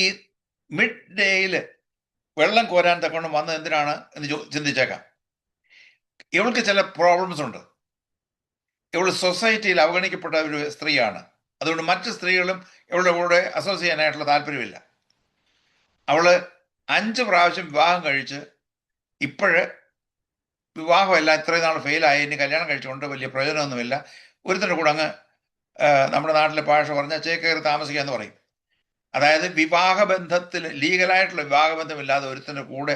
മിഡ് ഡേയിൽ വെള്ളം കോരാൻ തക്കൊണ്ട് വന്നത് എന്തിനാണ് എന്ന് ചിന്തിച്ചേക്കാം. ഇവൾക്ക് ചില പ്രോബ്ലംസ് ഉണ്ട്. ഇവൾ സൊസൈറ്റിയിൽ അവഗണിക്കപ്പെട്ട ഒരു സ്ത്രീയാണ്. അതുകൊണ്ട് മറ്റ് സ്ത്രീകളും ഇവളുടെ കൂടെ അസോസിയേറ്റ് ചെയ്യാനായിട്ടുള്ള താല്പര്യമില്ല. അവള് 5 പ്രാവശ്യം വിവാഹം കഴിച്ച് ഇപ്പോഴ് വിവാഹമെല്ലാം ഇത്രയും നാൾ ഫെയിലായി, ഇനി കല്യാണം കഴിച്ചുകൊണ്ട് വലിയ പ്രയോജനമൊന്നുമില്ല. ഒരുത്തിൻ്റെ കൂടെ അങ്ങ് നമ്മുടെ നാട്ടിലെ ഭാഷ പറഞ്ഞാൽ ചേക്കേറി താമസിക്കുക എന്ന് പറയും. അതായത് വിവാഹബന്ധത്തിൽ ലീഗലായിട്ടുള്ള വിവാഹബന്ധമില്ലാതെ ഒരുത്തിൻ്റെ കൂടെ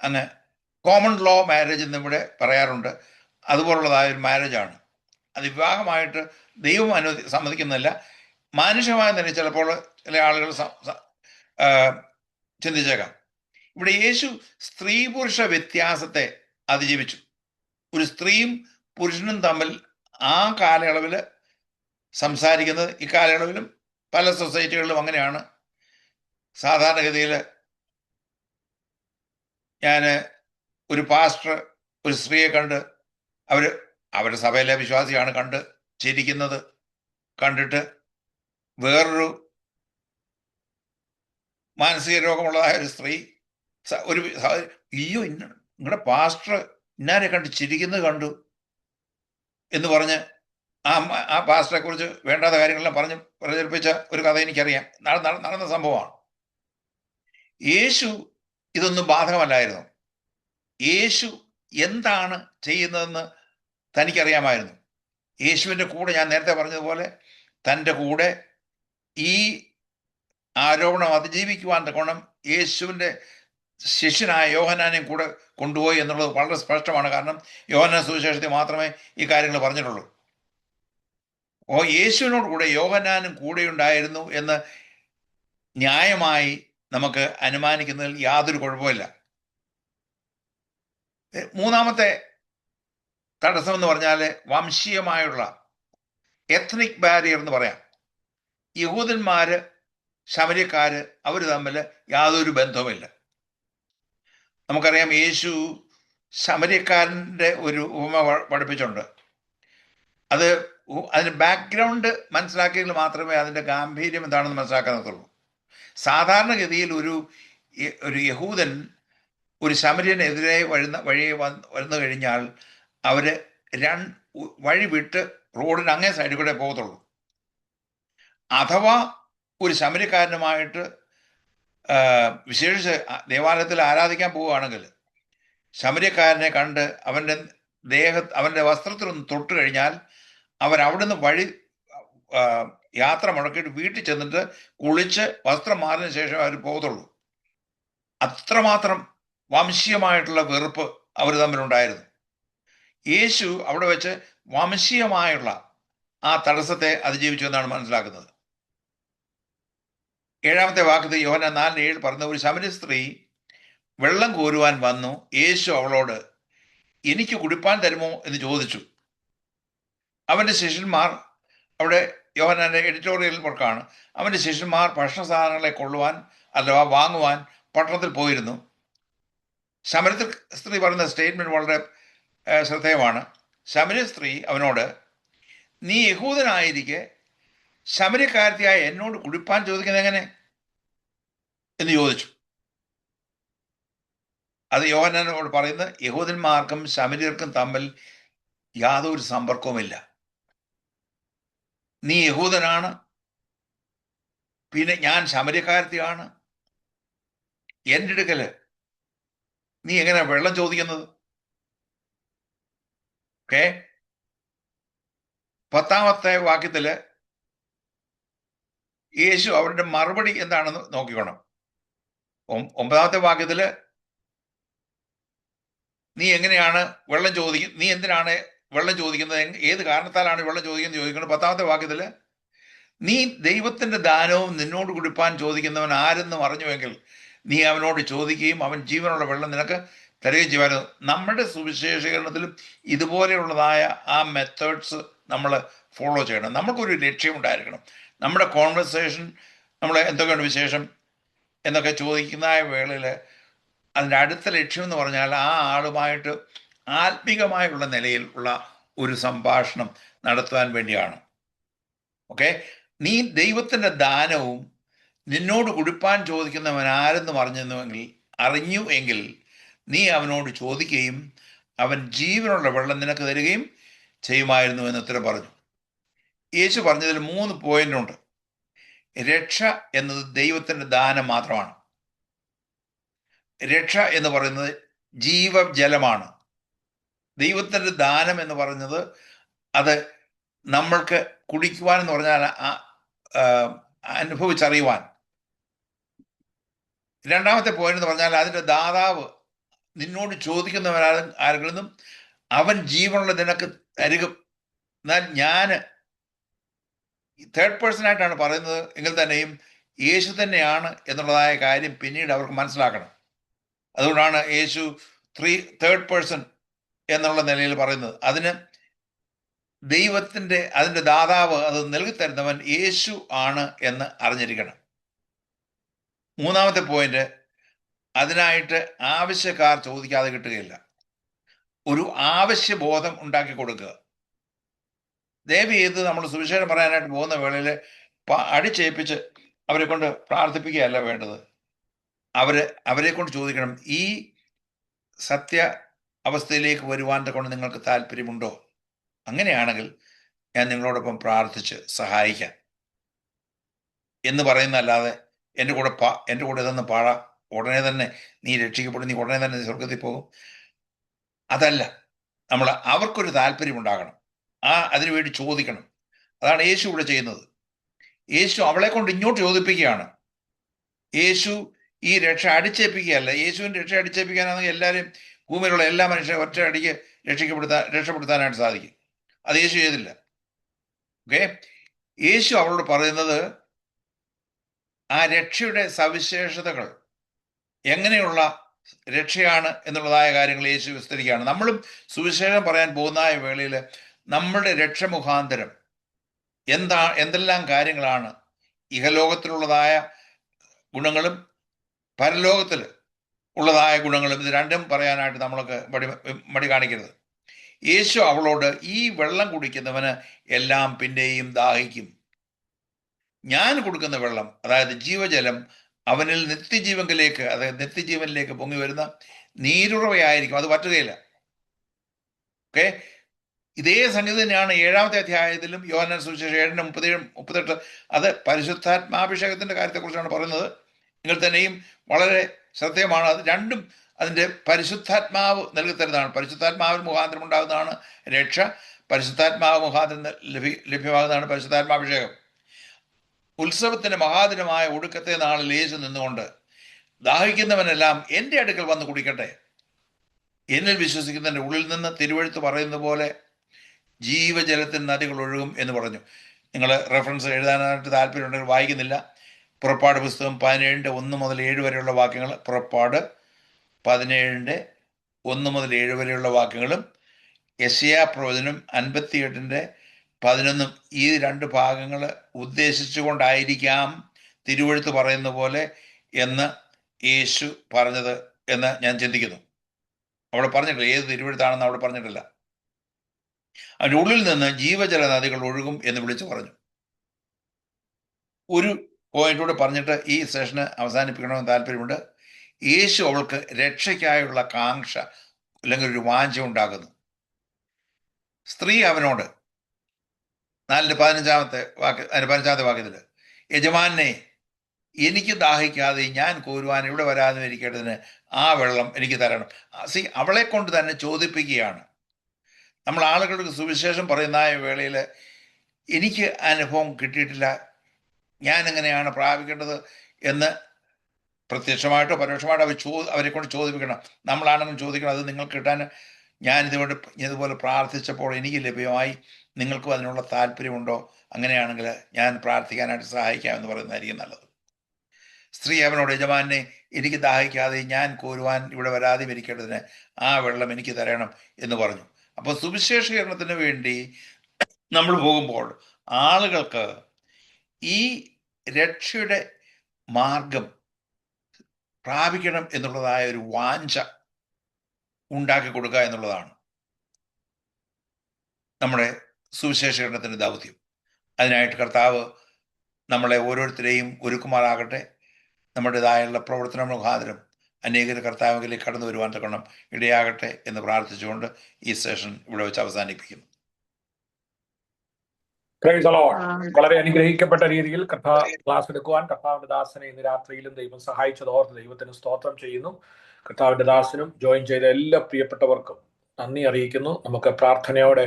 അങ്ങ് കോമൺ ലോ മാരേജ് എന്നിവിടെ പറയാറുണ്ട്. അതുപോലുള്ളതായ ഒരു മാരേജാണ് അത്. വിവാഹമായിട്ട് ദൈവം സമ്മതിക്കുന്നില്ല. മാനുഷികമായ തന്നെ ചിലപ്പോൾ ചില ആളുകൾ ചിന്തിച്ചേക്കാം. ഇവിടെ യേശു സ്ത്രീ പുരുഷ വ്യത്യാസത്തെ അതിജീവിച്ചു. ഒരു സ്ത്രീയും പുരുഷനും തമ്മിൽ ആ കാലയളവിൽ സംസാരിക്കുന്നത്, ഈ കാലയളവിലും പല സൊസൈറ്റികളിലും അങ്ങനെയാണ്. സാധാരണഗതിയിൽ ഞാൻ ഒരു പാസ്റ്റർ ഒരു സ്ത്രീയെ കണ്ട് അവരുടെ സഭയിലെ വിശ്വാസിയാണ് കണ്ട് ചിരിക്കുന്നത് കണ്ടിട്ട് വേറൊരു മാനസിക രോഗമുള്ളതായ ഒരു സ്ത്രീ അയ്യോ നിങ്ങളുടെ പാസ്റ്റർ ഇന്നാരെ കണ്ട് ചിരിക്കുന്നത് കണ്ടു എന്ന് പറഞ്ഞ് ആ പാസ്റ്ററെ കുറിച്ച് വേണ്ടാത്ത കാര്യങ്ങളെല്ലാം പറഞ്ഞ് പ്രചരിപ്പിച്ച ഒരു കഥ എനിക്കറിയാം. നടന്ന സംഭവമാണ്. യേശു ഇതൊന്നും ബാധകമല്ലായിരുന്നു. യേശു എന്താണ് ചെയ്യുന്നതെന്ന് തനിക്കറിയാമായിരുന്നു. യേശുവിൻ്റെ കൂടെ ഞാൻ നേരത്തെ പറഞ്ഞതുപോലെ തൻ്റെ കൂടെ ഈ ആരോപണം അതിജീവിക്കുവാൻ തക്കോണം യേശുവിൻ്റെ ശിഷ്യനായ യോഹന്നാനെയും കൂടെ കൊണ്ടുപോയി എന്നുള്ളത് വളരെ സ്പഷ്ടമാണ്. കാരണം യോഹന്നാൻ സുവിശേഷത്തിൽ മാത്രമേ ഈ കാര്യങ്ങൾ പറഞ്ഞിട്ടുള്ളൂ. യേശുവിനോട് കൂടെ യോഹന്നാനും കൂടെ ഉണ്ടായിരുന്നു എന്ന് ന്യായമായി നമുക്ക് അനുമാനിക്കുന്നതിൽ യാതൊരു കുഴപ്പമില്ല. 3-ാമത്തെ തടസ്സം എന്ന് പറഞ്ഞാൽ വംശീയമായുള്ള എത്നിക് ബാരിയർ എന്ന് പറയാം. യഹൂദന്മാര് ശമര്യക്കാര് അവർ തമ്മിൽ യാതൊരു ബന്ധവുമില്ല. നമുക്കറിയാം യേശു ശമര്യക്കാരൻ്റെ ഒരു ഉപമ പഠിപ്പിച്ചിട്ടുണ്ട്. അതിന് ബാക്ക്ഗ്രൗണ്ട് മനസ്സിലാക്കിയെങ്കിൽ മാത്രമേ അതിൻ്റെ ഗാംഭീര്യം എന്താണെന്ന് മനസ്സിലാക്കാൻ പറ്റുള്ളൂ. സാധാരണഗതിയിൽ ഒരു യഹൂദൻ ഒരു ശമര്യനെതിരെ വഴിയെ വന്നു കഴിഞ്ഞാൽ അവര് വഴി വിട്ട് റോഡിന് അങ്ങേ സൈഡിൽ കൂടെ പോകത്തുള്ളൂ. അഥവാ ഒരു ശമര്യക്കാരനുമായിട്ട് വിശേഷിച്ച് ദേവാലയത്തിൽ ആരാധിക്കാൻ പോവുകയാണെങ്കിൽ ശമര്യക്കാരനെ കണ്ട് അവൻ്റെ വസ്ത്രത്തിലൊന്ന് തൊട്ട് കഴിഞ്ഞാൽ അവരവിടുന്ന് യാത്ര മുടക്കിയിട്ട് വീട്ടിൽ ചെന്നിട്ട് കുളിച്ച് വസ്ത്രം മാറിയതിനു ശേഷം അവർ പോകത്തുള്ളൂ. അത്രമാത്രം വംശീയമായിട്ടുള്ള വെറുപ്പ് അവർ തമ്മിലുണ്ടായിരുന്നു. യേശു അവിടെ വെച്ച് വംശീയമായുള്ള ആ തടസ്സത്തെ അതിജീവിച്ചു എന്നാണ് മനസ്സിലാക്കുന്നത്. 7-ാമത്തെ വാക്യത്തിൽ യോഹന്നാൻ 4:7 പറഞ്ഞ ഒരു ശമര്യ സ്ത്രീ വെള്ളം കോരുവാൻ വന്നു. യേശു അവളോട് എനിക്ക് കുടിപ്പാൻ തരുമോ എന്ന് ചോദിച്ചു. അവൻ്റെ ശിഷ്യന്മാർ, അവിടെ യോഹന്നാന്റെ എഡിറ്റോറിയൽ വർക്കാണ്, അവൻ്റെ ശിഷ്യന്മാർ ഭക്ഷണ സാധനങ്ങളെ കൊള്ളുവാൻ അഥവാ വാങ്ങുവാൻ പട്ടണത്തിൽ പോയിരുന്നു. ശമര്യ സ്ത്രീ പറയുന്ന സ്റ്റേറ്റ്മെന്റ് വളരെ ശ്രദ്ധേയമാണ്. ശമര്യ സ്ത്രീ അവനോട് നീ യഹൂദനായിരിക്കെ ശമര്യക്കാരത്തിയായ എന്നോട് കുടിപ്പാൻ ചോദിക്കുന്നത് എങ്ങനെ എന്ന് ചോദിച്ചു. അത് യോഹന്നാനോട് പറയുന്നത് യഹൂദന്മാർക്കും ശമര്യർക്കും തമ്മിൽ യാതൊരു സമ്പർക്കവുമില്ല. നീ യഹൂദനാണ്, പിന്നെ ഞാൻ ശമര്യക്കാരത്തിയാണ്, എൻ്റെ അടുക്കല് നീ എങ്ങനെ വെള്ളം ചോദിക്കുന്നത്? ഓക്കെ, 10-ാമത്തെ വാക്യത്തില് യേശു അവരുടെ മറുപടി എന്താണെന്ന് നോക്കിക്കോണം. 9-ാമത്തെ വാക്യത്തില് നീ എങ്ങനെയാണ് വെള്ളം നീ എന്തിനാണ് വെള്ളം ചോദിക്കുന്നത്, ഏത് കാരണത്താലാണ് വെള്ളം ചോദിക്കുന്നത്? 10-ാമത്തെ വാക്യത്തില് നീ ദൈവത്തിന്റെ ദാനവും നിന്നോട് കുടിപ്പാൻ ചോദിക്കുന്നവൻ ആരെന്ന് പറഞ്ഞുവെങ്കിൽ നീ അവനോട് ചോദിക്കുകയും അവൻ ജീവനുള്ള വെള്ളം നിനക്ക് തരുകയും ചെയ്യുമായിരുന്നു. നമ്മുടെ സുവിശേഷീകരണത്തിലും ഇതുപോലെയുള്ളതായ ആ മെത്തേഡ്സ് നമ്മൾ ഫോളോ ചെയ്യണം. നമുക്കൊരു ലക്ഷ്യമുണ്ടായിരിക്കണം. നമ്മുടെ കോൺവെർസേഷൻ, നമ്മൾ എന്തൊക്കെയുണ്ട് വിശേഷം എന്നൊക്കെ ചോദിക്കുന്ന വേളയിൽ അതിൻ്റെ അടുത്ത ലക്ഷ്യം എന്ന് പറഞ്ഞാൽ ആ ആളുമായിട്ട് ആത്മീകമായുള്ള നിലയിൽ ഉള്ള ഒരു സംഭാഷണം നടത്തുവാൻ വേണ്ടിയാണ്. ഓക്കെ, നീ ദൈവത്തിൻ്റെ ദാനവും നിന്നോട് കുടിപ്പാൻ ചോദിക്കുന്നവൻ ആരെന്ന് അറിഞ്ഞു എങ്കിൽ നീ അവനോട് ചോദിക്കുകയും അവൻ ജീവനുള്ള വെള്ളം നിനക്ക് തരികയും ചെയ്യുമായിരുന്നു എന്ന് ഉത്തരം പറഞ്ഞു. യേശു പറഞ്ഞതിൽ 3 പോയിന്റുണ്ട്. രക്ഷ എന്നത് ദൈവത്തിൻ്റെ ദാനം മാത്രമാണ്. രക്ഷ എന്ന് പറയുന്നത് ജീവജലമാണ്. ദൈവത്തിൻ്റെ ദാനം എന്ന് പറയുന്നത് അത് നമ്മൾക്ക് കുടിക്കുവാൻ എന്ന് പറഞ്ഞാൽ അനുഭവിച്ചറിയുവാൻ. 2-ാമത്തെ പോയിന്റ് എന്ന് പറഞ്ഞാൽ അതിൻ്റെ ദാതാവ് നിന്നോട് ചോദിക്കുന്നവരാരെങ്കിലും അവൻ ജീവനുള്ള നിനക്ക് തരുക. എന്നാൽ ഞാൻ തേർഡ് പേഴ്സൺ ആയിട്ടാണ് പറയുന്നത് എങ്കിൽ തന്നെയും യേശു തന്നെയാണ് എന്നുള്ളതായ കാര്യം പിന്നീട് അവർക്ക് മനസ്സിലാക്കണം. അതുകൊണ്ടാണ് യേശു തേർഡ് പേഴ്സൺ എന്നുള്ള നിലയിൽ പറയുന്നത്. അതിന് അതിൻ്റെ ദാതാവ്, അത് നൽകിത്തരുന്നവൻ യേശു ആണ് എന്ന് അറിഞ്ഞിരിക്കണം. 3-ാമത്തെ പോയിന്റ്, അതിനായിട്ട് ആവശ്യക്കാർ ചോദിക്കാതെ കിട്ടുകയില്ല. ഒരു ആവശ്യബോധം ഉണ്ടാക്കി കൊടുക്കുക. ദയവ് ചെയ്ത് നമ്മൾ സുവിശേഷം പറയാനായിട്ട് പോകുന്ന വേളയിൽ അടിച്ചേൽപ്പിച്ച് അവരെ കൊണ്ട് പ്രാർത്ഥിപ്പിക്കുകയല്ല വേണ്ടത്. അവരെ കൊണ്ട് ചോദിക്കണം, ഈ സത്യ അവസ്ഥയിലേക്ക് വരുവാൻ കൊണ്ട് നിങ്ങൾക്ക് താല്പര്യമുണ്ടോ? അങ്ങനെയാണെങ്കിൽ ഞാൻ നിങ്ങളോടൊപ്പം പ്രാർത്ഥിച്ച് സഹായിക്കാം എന്ന് പറയുന്നതല്ലാതെ എൻ്റെ കൂടെ ഇതൊന്ന് ഉടനെ തന്നെ നീ രക്ഷിക്കപ്പെടും, നീ ഉടനെ തന്നെ സ്വർഗത്തിൽ പോകും, അതല്ല. അവർക്കൊരു താല്പര്യമുണ്ടാകണം, അതിനുവേണ്ടി ചോദിക്കണം. അതാണ് യേശു ഇവിടെ ചെയ്യുന്നത്. യേശു അവളെ കൊണ്ട് ഇങ്ങോട്ട് ചോദിപ്പിക്കുകയാണ്. യേശു ഈ രക്ഷ അടിച്ചേൽപ്പിക്കുകയല്ല. യേശുവിൻ്റെ രക്ഷ അടിച്ചേൽപ്പിക്കാനാണെങ്കിൽ എല്ലാവരും, ഭൂമിയിലുള്ള എല്ലാ മനുഷ്യരും ഒറ്റ അടിക്ക് രക്ഷപ്പെടുത്താനായിട്ട് സാധിക്കും. അത് യേശു ചെയ്തില്ല. ഓക്കെ, യേശു അവളോട് പറയുന്നത് ആ രക്ഷയുടെ സവിശേഷതകൾ, എങ്ങനെയുള്ള രക്ഷയാണ് എന്നുള്ളതായ കാര്യങ്ങൾ യേശു വിസ്തരിക്കുകയാണ്. നമ്മളും സുവിശേഷം പറയാൻ പോകുന്ന വേളയിൽ നമ്മളുടെ രക്ഷ മുഖാന്തരം എന്തെല്ലാം കാര്യങ്ങളാണ് ഇഹലോകത്തിലുള്ളതായ ഗുണങ്ങളും പരലോകത്തിൽ ഉള്ളതായ ഗുണങ്ങളും, ഇത് രണ്ടും പറയാനായിട്ട് നമ്മൾക്ക് മടി കാണിക്കരുത്. യേശു അവളോട്, ഈ വെള്ളം കുടിക്കുന്നവന് എല്ലാം പിന്നെയും ദാഹിക്കും. ഞാൻ കൊടുക്കുന്ന വെള്ളം, അതായത് ജീവജലം, അവനിൽ നിത്യജീവനിലേക്ക്, അതായത് നിത്യജീവനിലേക്ക് പൊങ്ങി വരുന്ന നീരുറവയായിരിക്കും, അത് പറ്റുകയില്ല. ഓക്കെ, ഇതേ സംഗതി തന്നെയാണ് 7-ാമത്തെ അധ്യായത്തിലും യോഹന്നാൻ സുവിശേഷം 7:37-38. അത് പരിശുദ്ധാത്മാഭിഷേകത്തിന്റെ കാര്യത്തെക്കുറിച്ചാണ് പറയുന്നത്. എങ്കിൽ തന്നെയും വളരെ ശ്രദ്ധേയമാണ്. അത് രണ്ടും അതിൻ്റെ പരിശുദ്ധാത്മാവ് നൽകിത്തരുന്നതാണ്. പരിശുദ്ധാത്മാവിൽ മുഖാന്തരം ഉണ്ടാകുന്നതാണ് രക്ഷ. പരിശുദ്ധാത്മാവ് മുഖാന്തരം ലഭ്യമാകുന്നതാണ് പരിശുദ്ധാത്മാഭിഷേകം. ഉത്സവത്തിന്റെ മഹാദിനമായ ഒടുക്കത്തെ നാളിൽ യേശു നിന്നുകൊണ്ട്, ദാഹിക്കുന്നവനെല്ലാം എൻ്റെ അടുക്കൽ വന്ന് കുടിക്കട്ടെ, എന്നിൽ വിശ്വസിക്കുന്നതിൻ്റെ ഉള്ളിൽ നിന്ന് തിരുവെഴുത്ത് പറയുന്നത് പോലെ ജീവജലത്തിന് നദികൾ ഒഴുകും എന്ന് പറഞ്ഞു. നിങ്ങൾ റെഫറൻസ് എഴുതാനായിട്ട് താല്പര്യമുണ്ടെങ്കിൽ വായിക്കുന്നില്ല. പുറപ്പാട് പുസ്തകം 17:1 മുതൽ 7 വരെയുള്ള വാക്യങ്ങൾ, പുറപ്പാട് 17:1 മുതൽ 7 വരെയുള്ള വാക്യങ്ങളും, യെശയ്യാ പ്രവചനം 58:11 ഈ 2 ഭാഗങ്ങൾ ഉദ്ദേശിച്ചുകൊണ്ടായിരിക്കാം തിരുവെഴുത്ത് പറയുന്ന പോലെ എന്ന് യേശു പറഞ്ഞത് എന്ന് ഞാൻ ചിന്തിക്കുന്നു. അവിടെ പറഞ്ഞിട്ടില്ല, ഏത് തിരുവെഴുത്താണെന്ന് അവിടെ പറഞ്ഞിട്ടില്ല. അതിൻ്റെ ഉള്ളിൽ നിന്ന് ജീവജല നദികൾ ഒഴുകും എന്ന് വിളിച്ചു പറഞ്ഞു. ഒരു പോയിന്റൂടെ പറഞ്ഞിട്ട് ഈ സെഷന് അവസാനിപ്പിക്കണമെന്ന് താല്പര്യമുണ്ട്. യേശു അവൾക്ക് രക്ഷയ്ക്കായുള്ള കാംക്ഷ അല്ലെങ്കിൽ ഒരു വാഞ്ച ഉണ്ടാകുന്നു. സ്ത്രീ അവനോട് 15-ാമത്തെ വാക്യത്തിൽ, യജമാനെ, എനിക്ക് ദാഹിക്കാതെ ഞാൻ കോരുവാൻ ഇവിടെ വരാതെ ഇരിക്കേണ്ടതിന് ആ വെള്ളം എനിക്ക് തരണം. അവളെ കൊണ്ട് തന്നെ ചോദിപ്പിക്കുകയാണ്. നമ്മൾ ആളുകൾക്ക് സുവിശേഷം പറയുന്ന വേളയിൽ എനിക്ക് അനുഭവം കിട്ടിയിട്ടില്ല, ഞാൻ എങ്ങനെയാണ് പ്രാപിക്കേണ്ടത് എന്ന് പ്രത്യക്ഷമായിട്ടോ പരോക്ഷമായിട്ടോ അവരെ കൊണ്ട് ചോദിപ്പിക്കണം. നമ്മളാണെങ്കിലും ചോദിക്കണം, അത് നിങ്ങൾക്ക് കിട്ടാൻ ഞാൻ ഇതുപോലെ പ്രാർത്ഥിച്ചപ്പോൾ എനിക്ക് ലഭ്യമായി, നിങ്ങൾക്കും അതിനുള്ള താല്പര്യമുണ്ടോ? അങ്ങനെയാണെങ്കിൽ ഞാൻ പ്രാർത്ഥിക്കാനായിട്ട് സഹായിക്കാമെന്ന് പറയുന്നതായിരിക്കും നല്ലത്. സ്ത്രീ അവനോട്, യജമാനെ, എനിക്ക് ദാഹിക്കാതെ ഞാൻ കോരുവാൻ ഇവിടെ വരാതെ ഇരിക്കേണ്ടതിന് ആ വെള്ളം എനിക്ക് തരണം എന്ന് പറഞ്ഞു. അപ്പോൾ സുവിശേഷീകരണത്തിന് വേണ്ടി നമ്മൾ പോകുമ്പോൾ ആളുകൾക്ക് ഈ രക്ഷയുടെ മാർഗം പ്രാപിക്കണം എന്നുള്ളതായ ഒരു വാഞ്ച ഉണ്ടാക്കി കൊടുക്കുക എന്നുള്ളതാണ് നമ്മുടെ സുവിശേഷീകരണത്തിൻ്റെ ദൗത്യം. അതിനായിട്ട് കർത്താവ് നമ്മളെ ഓരോരുത്തരെയും ഒരുക്കുമാറാകട്ടെ. നമ്മുടേതായുള്ള പ്രവർത്തന മുഖാന്തരം അനേകർ കർത്താവിലേക്ക് കടന്നു വരുവാൻ തക്കണം ഇടയാകട്ടെ എന്ന് പ്രാർത്ഥിച്ചുകൊണ്ട് ഈ സെഷൻ ഇവിടെ വെച്ച് അവസാനിപ്പിക്കുന്നു. Praise the Lord. വളരെ അനുഗ്രഹിക്കപ്പെട്ട രീതിയിൽ ക്ലാസ് എടുക്കുവാൻ കർത്താവിന്റെ ദാസനെ ഇന്ന് രാത്രിയിലും ദൈവം സഹായിച്ചതോർത്ത് ദൈവത്തിന് സ്തോത്രം ചെയ്യുന്നു. കർത്താവിന്റെ ദാസനും ജോയിൻ ചെയ്ത എല്ലാ പ്രിയപ്പെട്ടവർക്കും നന്ദി അറിയിക്കുന്നു. നമുക്ക് പ്രാർത്ഥനയോടെ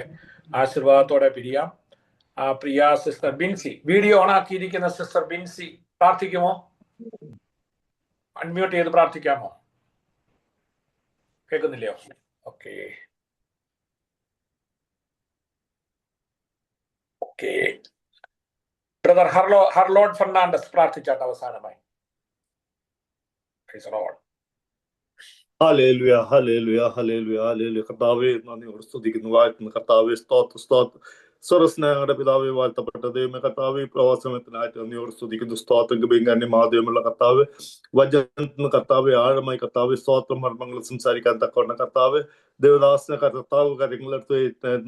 ആശീർവാദത്തോടെ പിരിയാം. പ്രിയ സിസ്റ്റർ ബിൻസി, വീഡിയോ ഓൺ ആക്കിയിരിക്കുന്ന സിസ്റ്റർ ബിൻസി പ്രാർത്ഥിക്കുമോ? അൺമ്യൂട്ട് ചെയ്ത് പ്രാർത്ഥിക്കാമോ? കേൾക്കുന്നില്ലയോ? ഓക്കെ. ബ്രദർ ഹർലോഡ് ഫെർണാണ്ടസ് പ്രാർത്ഥിച്ചാട്ട് അവസാനമായി. Hallelujah, hallelujah, hallelujah, hallelujah. കർത്താവേ, നന്ദിയോട് സ്തുതിക്കുന്നു, വാഴ്ത്തുന്നു. കർത്താവേ, സ്തോത്രം. സ്വർസ്നേഹങ്ങളുടെ പിതാവേ, വാഴ്ത്തപ്പെട്ട ദൈവമേ, കർത്താവേ, പ്രവാസനത്തിനായിട്ട് നന്ദിയോട് സ്തുതിക്കുന്നു. സ്തോത്രം കൃപയും മാധ്യമമുള്ള കർത്താവ്, വചനത്തിന് കർത്താവെ ആഴമായി കർത്താവ് സ്തോത്രം മർമ്മങ്ങൾ സംസാരിക്കാൻ തക്കവണ്ണം കർത്താവ് ദേവദാസന കർത്താവ് കാര്യങ്ങളെടുത്ത്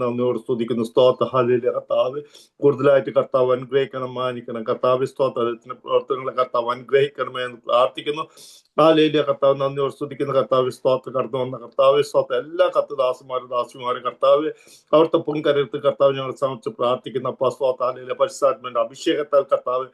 നന്ദിയോട് സ്തുതിക്കുന്നു. സ്തോത്ര ഹല്ലേലൂയ. കർത്താവ് കൂടുതലായിട്ട് കർത്താവ് അനുഗ്രഹിക്കണം, മാനിക്കണം. കർത്താവ് സ്തോത്രത്തിന്റെ പ്രവർത്തനങ്ങളെ കർത്താവ് അനുഗ്രഹിക്കണമേ എന്ന് പ്രാർത്ഥിക്കുന്നു. ഹല്ലേലൂയ. കർത്താവ് നന്ദിയോട് സ്തുതിക്കുന്ന കർത്താവ് സ്തോത്രം കടന്നു വന്ന കർത്താവ് സ്തോത്രം എല്ലാ കർത്തദാസന്മാരും ദാസിമാരും കർത്താവ് അവിടുത്തെ പൊൻകരത്ത് കർത്താവ് ഞങ്ങൾ സമർപ്പിച്ച് പ്രാർത്ഥിക്കുന്ന അപ്പ സ്തോത്ര ഹല്ലേലൂയ. പരിശുദ്ധാത്മാവിന്റെ അഭിഷേകത്താൽ കർത്താവ്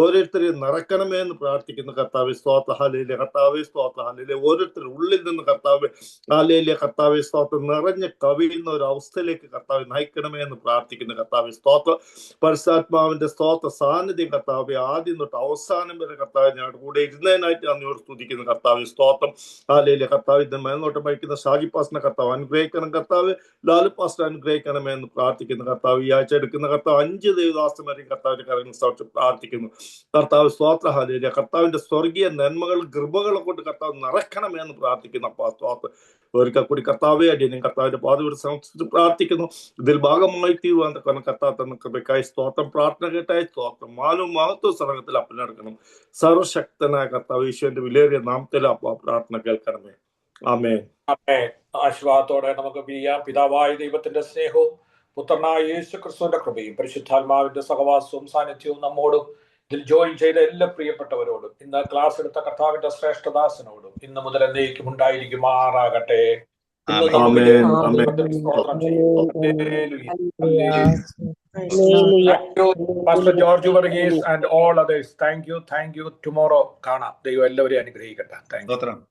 ഓരോരുത്തരെയും നിറക്കണമേ എന്ന് പ്രാർത്ഥിക്കുന്ന കർത്താവ് സ്തോത്ര ഹല്ലേലൂയ. കർത്താവ് സ്തോത്ര ഹല്ലേലൂയ. ഓരോരുത്തരുടെ ഉള്ളിൽ നിന്ന് കർത്താവ് ഹല്ലേലൂയ കർത്താവ് സ്തോത്രം നിറഞ്ഞ കവിയുന്ന ഒരു അവസ്ഥയിലേക്ക് കർത്താവ് നയിക്കണമേ എന്ന് പ്രാർത്ഥിക്കുന്ന കർത്താവ് സ്തോത്രം. പരിശുദ്ധാത്മാവിന്റെ സ്തോത്ര സാന്നിധ്യം കർത്താവ് ആദ്യം തൊട്ട് അവസാനം വരെ കർത്താവ് ഞങ്ങളുടെ കൂടെ ഇരുന്നതിനായിട്ട് നന്ദിയോട് സ്തുതിക്കുന്നു കർത്താവ് സ്തോത്രം. ഹല്ലേലൂയ. കർത്താവ് ഇതിന് മേൽനോട്ടം വഹിക്കുന്ന ഷാജി പാസ്റ്ററിനെ കർത്താവ് അനുഗ്രഹിക്കണം. കർത്താവ് ലാലു പാസ്റ്റർ അനുഗ്രഹിക്കണമേ എന്ന് പ്രാർത്ഥിക്കുന്നു കർത്താവ്. ഈ ആഴ്ച എടുക്കുന്ന കർത്താവ് 5 ദേവദാസന്മാരെയും കർത്താവിന്റെ കാര്യങ്ങൾ സമർപ്പിച്ച് പ്രാർത്ഥിക്കുന്നു കർത്താവ് സ്തോത്ര. ഹല്ലേലൂയ. കർത്താവിന്റെ സ്വർഗീയ നന്മകൾ കൃപകളെ കൊണ്ട് കർത്താവ് നിറയ്ക്കണമേ എന്ന് പ്രാർത്ഥിക്കുന്നു അപ്പാ സ്തോത്രം. ഒരിക്കൽ കൂടി കർത്താവ് കർത്താവെ അടിയനും കർത്താവിന്റെ പാതയുടെ സംസ്കൃതി പ്രാർത്ഥിക്കുന്നു. ഇതിൽ ഭാഗമായി തീരുവാൻ തക്കണം കർത്താവ് തന്ന കൃപയ്ക്കായി സ്തോത്രം. പ്രാർത്ഥന കേട്ടായി സ്തോത്രം. മാനവും മഹത്വ സർവത്തിൽ അപ്പനെടുക്കണം. സർവശക്തനായ കർത്താവ് ഈശോന്റെ വിലയേറിയ നാമത്തിൽ പ്രാർത്ഥന കേൾക്കണമേ. ആമേൻ. ആമേൻ. ആശീർവാദത്തോടെ നമുക്ക് പിരിയാം. പിതാവായ ദൈവത്തിന്റെ സ്നേഹവും പുത്രനായ യേശു ക്രിസ്തുവിന്റെ കൃപയും പരിശുദ്ധാത്മാവിന്റെ സഹവാസവും സാന്നിധ്യവും നമ്മോടും ഇതിൽ ജോയിൻ ചെയ്ത എല്ലാ പ്രിയപ്പെട്ടവരോടും ഇന്ന് ക്ലാസ് എടുത്ത കർത്താവിന്റെ ശ്രേഷ്ഠദാസനോടും ഇന്ന് മുതൽ എന്നേക്കും ഉണ്ടായിരിക്കുമാറാകട്ടെ. ഇന്ന് നമുക്ക് ദൈവത്തെ സ്തോത്രം ചെയ്യുന്നു. Hallelujah. Hallelujah. Thank you, Pastor George Varghese and all others. Thank you. Tomorrow കാണാം. ദൈവം എല്ലാവരെയും അനുഗ്രഹിക്കട്ടെ. Thank you. സ്തോത്രം.